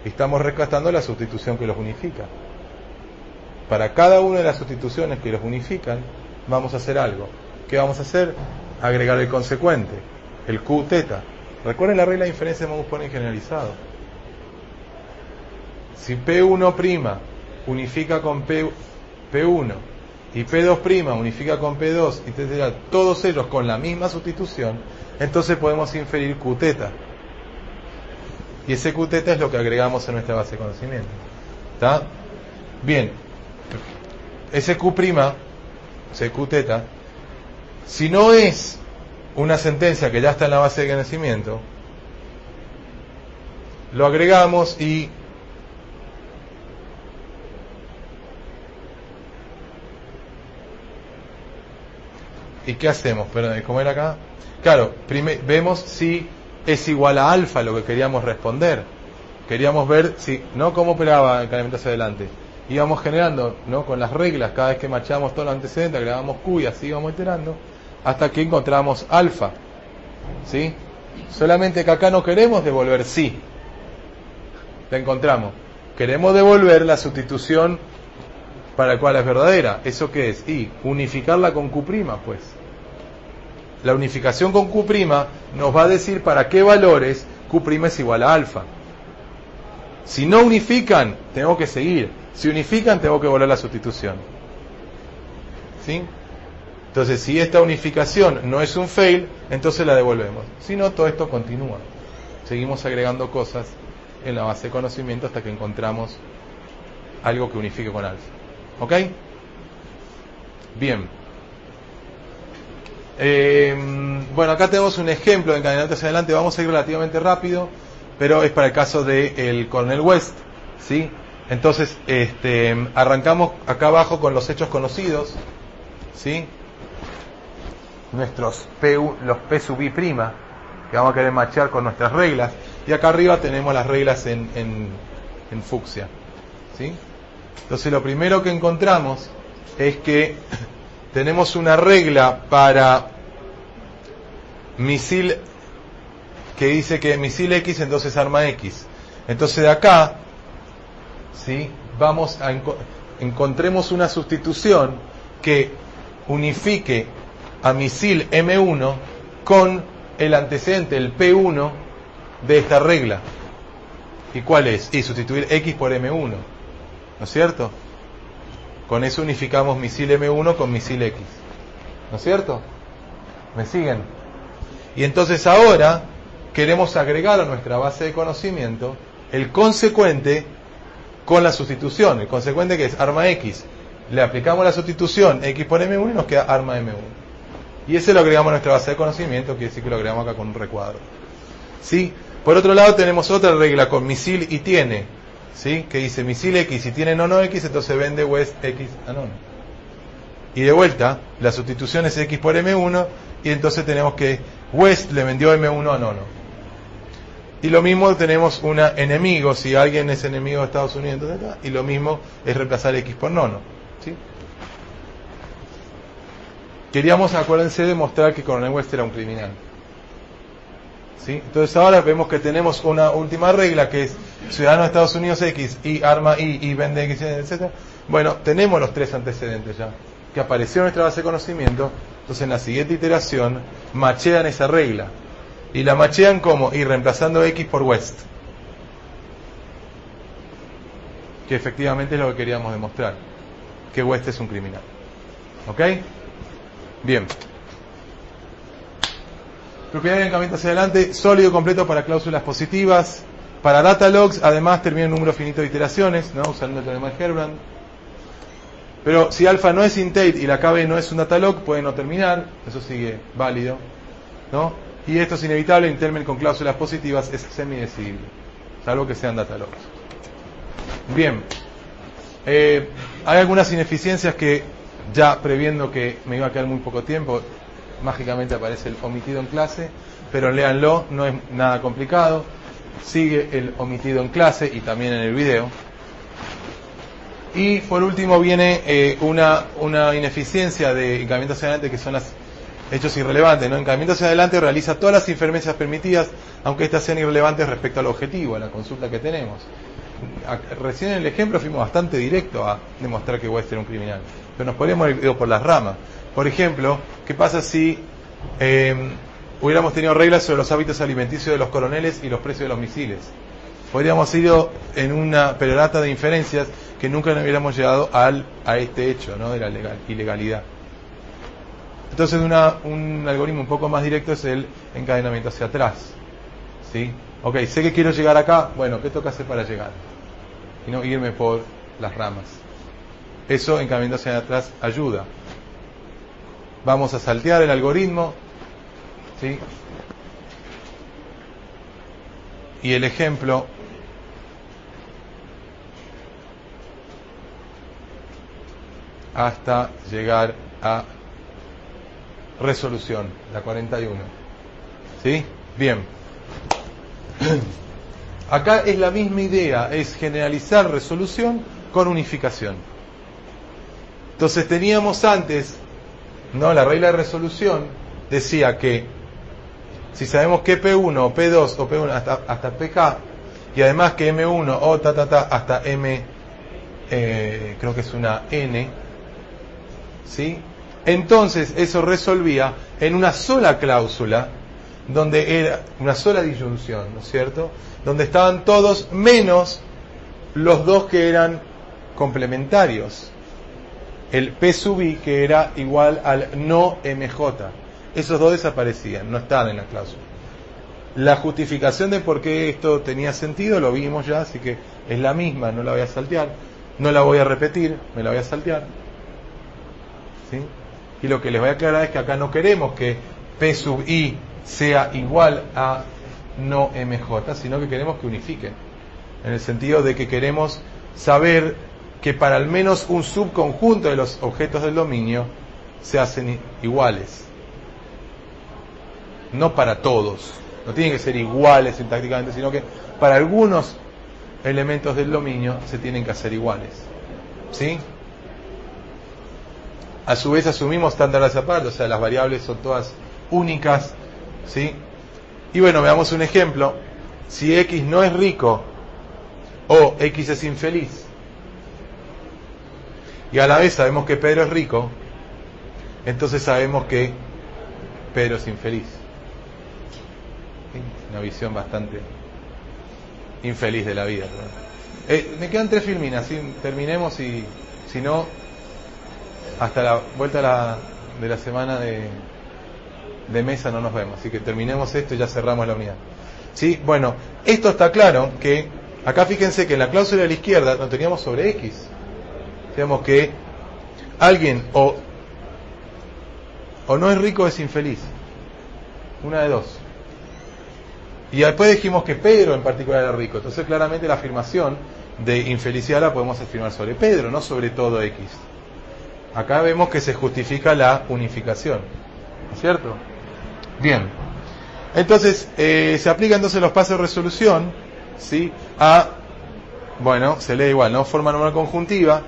Estamos rescatando la sustitución que los unifica. Para cada una de las sustituciones que los unifican, vamos a hacer algo. ¿Qué vamos a hacer? Agregar el consecuente, el Qθ. Recuerden la regla de inferencia de modus ponens generalizado. Si P1' unifica con P1 y P2' unifica con P2, etc., todos ellos con la misma sustitución, entonces podemos inferir Qθ. Y ese Qθ es lo que agregamos en nuestra base de conocimiento. ¿Está? Bien. Ese Q', ese Qθ, si no es una sentencia que ya está en la base de conocimiento, lo agregamos y ¿qué hacemos? Perdón, ¿cómo era acá? Claro, vemos si es igual a alfa lo que queríamos responder. Queríamos ver si, ¿no? Cómo operaba el calentamiento hacia adelante. Íbamos generando, ¿no? Con las reglas, cada vez que machábamos todos los antecedentes, agregábamos Q y así íbamos iterando, hasta que encontramos alfa. ¿Sí? Solamente que acá no queremos devolver sí. La encontramos. Queremos devolver la sustitución para la cual es verdadera. ¿Eso qué es? Y unificarla con Q', pues. La unificación con Q' nos va a decir para qué valores Q' es igual a alfa. Si no unifican, tengo que seguir. Si unifican, tengo que volver la sustitución. ¿Sí? Entonces, si esta unificación no es un fail, entonces la devolvemos. Si no, todo esto continúa. Seguimos agregando cosas en la base de conocimiento hasta que encontramos algo que unifique con alfa. ¿Ok? Bien. Bueno, acá tenemos un ejemplo de encadenante hacia adelante. Vamos a ir relativamente rápido, pero es para el caso del Cornel West. ¿Sí? Entonces, arrancamos acá abajo con los hechos conocidos. ¿Sí? Nuestros los P sub I', que vamos a querer machear con nuestras reglas. Y acá arriba tenemos las reglas en fucsia. ¿Sí? Entonces, lo primero que encontramos es que tenemos una regla para misil que dice que misil X entonces arma X. Entonces de acá, ¿sí? Vamos a encontremos una sustitución que unifique a misil M1 con el antecedente, el P1 de esta regla. ¿Y cuál es? Y sustituir X por M1. ¿No es cierto? Con eso unificamos misil M1 con misil X. ¿No es cierto? ¿Me siguen? Y entonces ahora queremos agregar a nuestra base de conocimiento el consecuente con la sustitución. El consecuente que es arma X. Le aplicamos la sustitución X por M1 y nos queda arma M1. Y ese lo agregamos a nuestra base de conocimiento, quiere decir que lo agregamos acá con un recuadro. ¿Sí? Por otro lado tenemos otra regla con misil y tiene, ¿sí? Que dice misil X y tiene nono X, entonces vende West X a nono. Y de vuelta, la sustitución es X por M1 y entonces tenemos que West le vendió M1 a nono. Y lo mismo tenemos una enemigo, si alguien es enemigo de Estados Unidos, entonces acá, y lo mismo es reemplazar X por nono. ¿Sí? Queríamos, acuérdense, demostrar que Cornel West era un criminal. ¿Sí? Entonces ahora vemos que tenemos una última regla que es ciudadano de Estados Unidos X y arma y vende X, etc. Bueno, tenemos los tres antecedentes ya, que apareció en nuestra base de conocimiento. Entonces en la siguiente iteración machean esa regla. Y la machean como, y reemplazando X por West. Que efectivamente es lo que queríamos demostrar, que West es un criminal. ¿Ok? Bien. Propiedad de encamiamiento hacia adelante, sólido completo para cláusulas positivas. Para data logs, además termina en un número finito de iteraciones, ¿no? Usando el teorema de Herbrand. Pero si alfa no es int8 y la KB no es un datalog, puede no terminar, eso sigue válido, ¿no? Y esto es inevitable, intermen con cláusulas positivas es semidecidible, salvo que sean datalogs. Bien, hay algunas ineficiencias que, ya previendo que me iba a quedar muy poco tiempo, mágicamente aparece el omitido en clase, pero léanlo, no es nada complicado, sigue el omitido en clase y también en el video. Y por último viene una ineficiencia de encamiamiento hacia adelante, que son los hechos irrelevantes, ¿no? Encamiamiento hacia adelante realiza todas las inferencias permitidas, aunque éstas sean irrelevantes respecto al objetivo, a la consulta que tenemos. Recién en el ejemplo fuimos bastante directo a demostrar que West era un criminal, pero nos podríamos ir por las ramas. Por ejemplo, ¿qué pasa si hubiéramos tenido reglas sobre los hábitos alimenticios de los coroneles y los precios de los misiles? Podríamos ir en una perorata de inferencias que nunca nos hubiéramos llegado a este hecho, ¿no? De la ilegalidad. Entonces un algoritmo un poco más directo es el encadenamiento hacia atrás, ¿sí? Ok, sé que quiero llegar acá, bueno, ¿qué toca hacer para llegar? Y no irme por las ramas. Eso, encadenamiento hacia atrás, ayuda. Vamos a saltear el algoritmo, ¿sí? Y el ejemplo hasta llegar a resolución, la 41. ¿Sí? Bien. Acá es la misma idea, es generalizar resolución con unificación. Entonces teníamos antes, ¿no? La regla de resolución decía que si sabemos que P1 o P2 o P1 hasta PK, y además que M1 o hasta M, creo que es una N, ¿sí? Entonces eso resolvía en una sola cláusula, donde era una sola disyunción, ¿no es cierto? Donde estaban todos menos los dos que eran complementarios. El P sub I, que era igual al no MJ. Esos dos desaparecían, no estaban en la cláusula. La justificación de por qué esto tenía sentido lo vimos ya, así que es la misma, no la voy a saltear, no la voy a repetir, me la voy a saltear, ¿sí? Y lo que les voy a aclarar es que acá no queremos que P sub I sea igual a no MJ, sino que queremos que unifiquen, en el sentido de que queremos saber que para al menos un subconjunto de los objetos del dominio se hacen iguales. No para todos, no tienen que ser iguales sintácticamente, sino que para algunos elementos del dominio se tienen que hacer iguales, ¿sí? A su vez asumimos estándares aparte, o sea, las variables son todas únicas, ¿sí? Y bueno, veamos un ejemplo. Si X no es rico o X es infeliz, y a la vez sabemos que Pedro es rico, entonces sabemos que Pedro es infeliz. ¿Sí? Una visión bastante infeliz de la vida, ¿no? Me quedan 3 filminas, ¿sí? Terminemos y si no, hasta la vuelta de la semana de mesa no nos vemos. Así que terminemos esto y ya cerramos la unidad. ¿Sí? Bueno, esto está claro que acá fíjense que en la cláusula de la izquierda lo teníamos sobre X. Digamos que alguien o no es rico o es infeliz. Una de dos. Y después dijimos que Pedro en particular era rico. Entonces claramente la afirmación de infelicidad la podemos afirmar sobre Pedro, no sobre todo X. Acá vemos que se justifica la unificación, ¿no es cierto? Bien. Entonces, se aplican entonces los pasos de resolución, ¿sí? Bueno, se lee igual, ¿no? Forma normal conjuntiva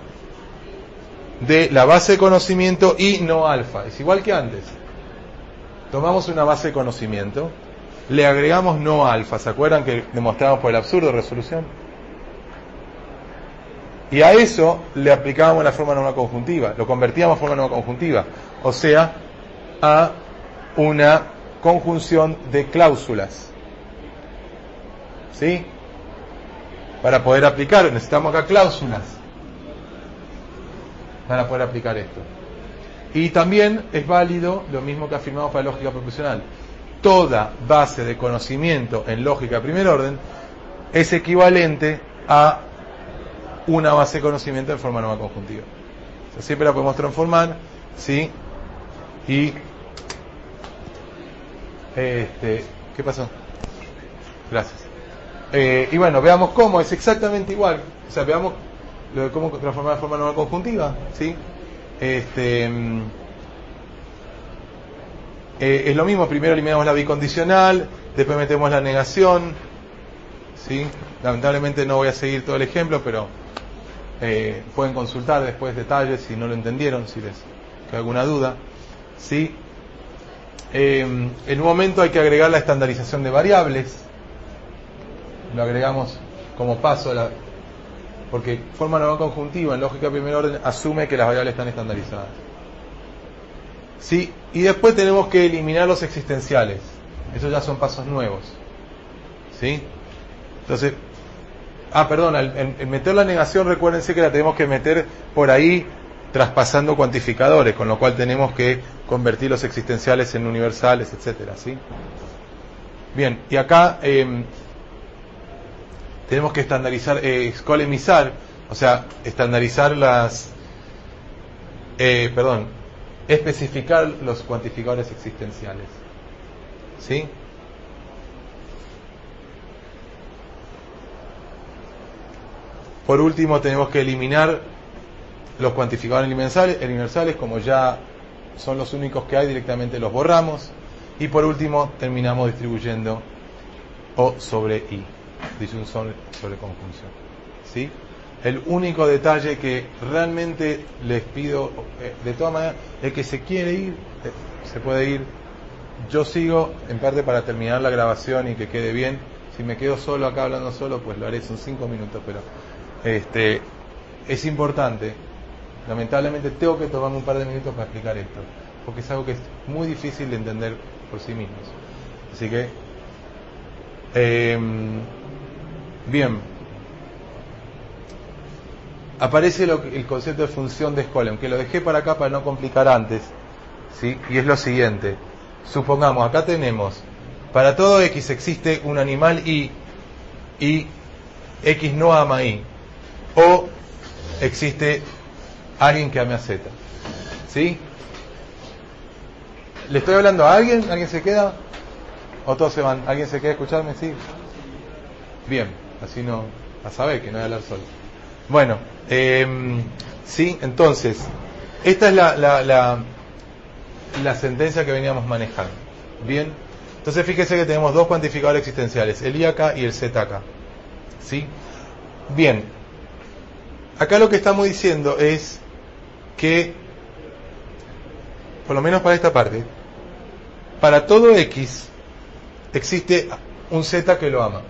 de la base de conocimiento y no alfa. Es igual que antes. Tomamos una base de conocimiento, le agregamos no alfa. ¿Se acuerdan que demostramos por el absurdo de resolución? Y a eso le aplicábamos la forma normal conjuntiva, lo convertíamos en forma normal conjuntiva, o sea, a una conjunción de cláusulas. ¿Sí? Para poder aplicar, necesitamos acá cláusulas para poder aplicar esto. Y también es válido lo mismo que afirmamos para lógica proposicional. Toda base de conocimiento en lógica de primer orden es equivalente a una base de conocimiento en forma nueva conjuntiva. O sea, siempre la podemos transformar, ¿sí? Y ¿qué pasó? Gracias. Y bueno, veamos cómo es exactamente igual. O sea, veamos lo de cómo transformar de forma nueva conjuntiva, ¿sí? Es lo mismo, primero eliminamos la bicondicional, después metemos la negación, ¿sí? Lamentablemente no voy a seguir todo el ejemplo, pero pueden consultar después detalles si no lo entendieron, si les queda alguna duda, ¿sí? En un momento hay que agregar la estandarización de variables, lo agregamos como paso a porque forma nueva conjuntiva en lógica de primer orden asume que las variables están estandarizadas. ¿Sí? Y después tenemos que eliminar los existenciales. Esos ya son pasos nuevos. ¿Sí? Entonces, perdón, al meter la negación, recuérdense que la tenemos que meter por ahí traspasando cuantificadores, con lo cual tenemos que convertir los existenciales en universales, etcétera, ¿sí? Bien, y acá tenemos que estandarizar, escolemizar, o sea, estandarizar especificar los cuantificadores existenciales, ¿sí? Por último, tenemos que eliminar los cuantificadores universales, como ya son los únicos que hay, directamente los borramos. Y por último, terminamos distribuyendo O sobre I, disyunción sobre conjunción, ¿sí? El único detalle que realmente les pido, de todas maneras, el que se quiere ir, se puede ir. Yo sigo, en parte para terminar la grabación y que quede bien. Si me quedo solo acá hablando solo, pues lo haré, son 5 minutos, pero es importante. Lamentablemente tengo que tomarme un par de minutos para explicar esto, porque es algo que es muy difícil de entender por sí mismos. Así que, bien. Aparece el concepto de función de Skolem, que lo dejé para acá para no complicar antes, ¿sí? Y es lo siguiente. Supongamos, acá tenemos, para todo X existe un animal Y X no ama Y, o existe alguien que ame a Z, ¿sí? ¿Le estoy hablando a alguien? ¿Alguien se queda? ¿O todos se van? ¿Alguien se queda a escucharme? ¿Sí? Bien, así no, a saber que no voy a hablar solo. Bueno, sí, entonces, esta es la sentencia que veníamos manejando. Bien, entonces fíjese que tenemos dos cuantificadores existenciales, el I acá y el Z acá. ¿Sí? Bien, acá lo que estamos diciendo es que, por lo menos para esta parte, para todo X existe un Z que lo ama.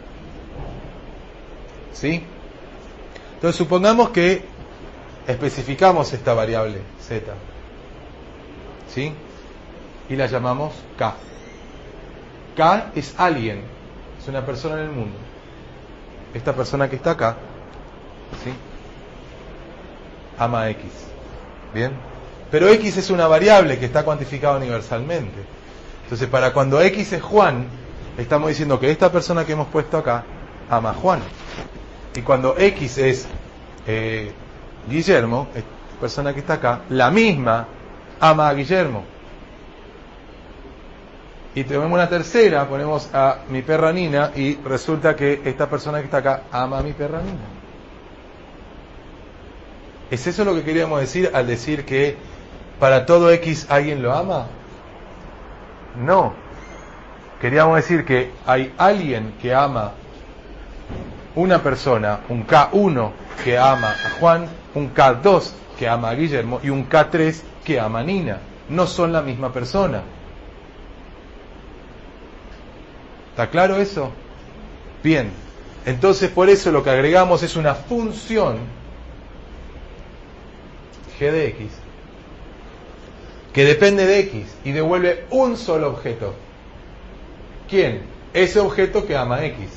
¿Sí? Entonces supongamos que especificamos esta variable Z, ¿sí? Y la llamamos K. K es alguien, es una persona en el mundo. Esta persona que está acá, ¿sí? Ama a X. ¿Bien? Pero X es una variable que está cuantificada universalmente. Entonces, para cuando X es Juan, estamos diciendo que esta persona que hemos puesto acá ama a Juan. Y cuando X es Guillermo, esta persona que está acá, la misma ama a Guillermo. Y tenemos una tercera, ponemos a mi perra Nina, y resulta que esta persona que está acá ama a mi perra Nina. ¿Es eso lo que queríamos decir al decir que para todo X alguien lo ama? No. Queríamos decir que hay alguien que ama una persona, un K1 que ama a Juan, un K2 que ama a Guillermo y un K3 que ama a Nina. No son la misma persona. ¿Está claro eso? Bien. Entonces por eso lo que agregamos es una función G de X que depende de X y devuelve un solo objeto. ¿Quién? Ese objeto que ama a X.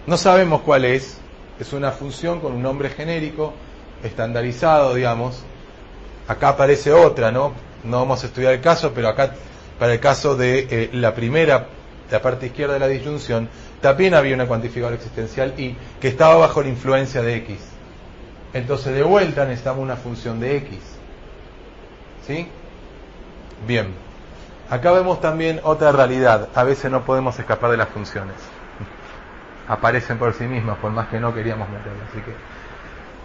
No sabemos cuál es una función con un nombre genérico, estandarizado, digamos, Acá aparece otra, ¿no? No vamos a estudiar el caso, pero acá, para el caso de la parte izquierda de la disyunción, también había una cuantificador existencial y que estaba bajo la influencia de X. Entonces, de vuelta necesitamos una función de X. ¿Sí? Bien. Acá vemos también otra realidad. A veces no podemos escapar de las funciones. Aparecen por sí mismas, por más que no queríamos meterlas. Así que,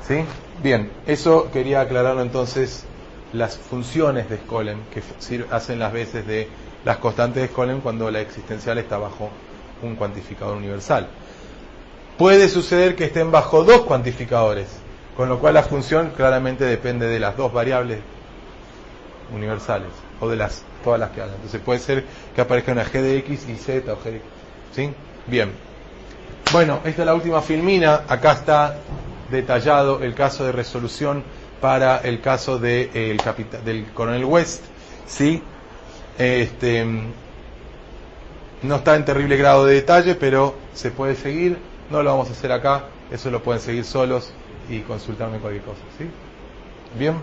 ¿sí? Bien. Eso quería aclararlo entonces. Las funciones de Skolem, que hacen las veces de las constantes de Skolem cuando la existencial está bajo un cuantificador universal. Puede suceder que estén bajo dos cuantificadores, con lo cual la función claramente depende de las dos variables universales, o de todas las que hagan. Entonces puede ser que aparezca una g de x y z o g de x. ¿Sí? Bien. Bueno, esta es la última filmina. Acá está detallado el caso de resolución para el caso del coronel West. ¿Sí? No está en terrible grado de detalle, pero se puede seguir. No lo vamos a hacer acá. Eso lo pueden seguir solos y consultarme cualquier cosa. ¿Sí? Bien.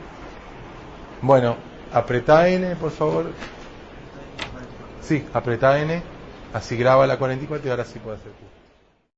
Bueno, apretá N, por favor. Sí, apretá N. Así graba la 44 y ahora sí puede hacer Q.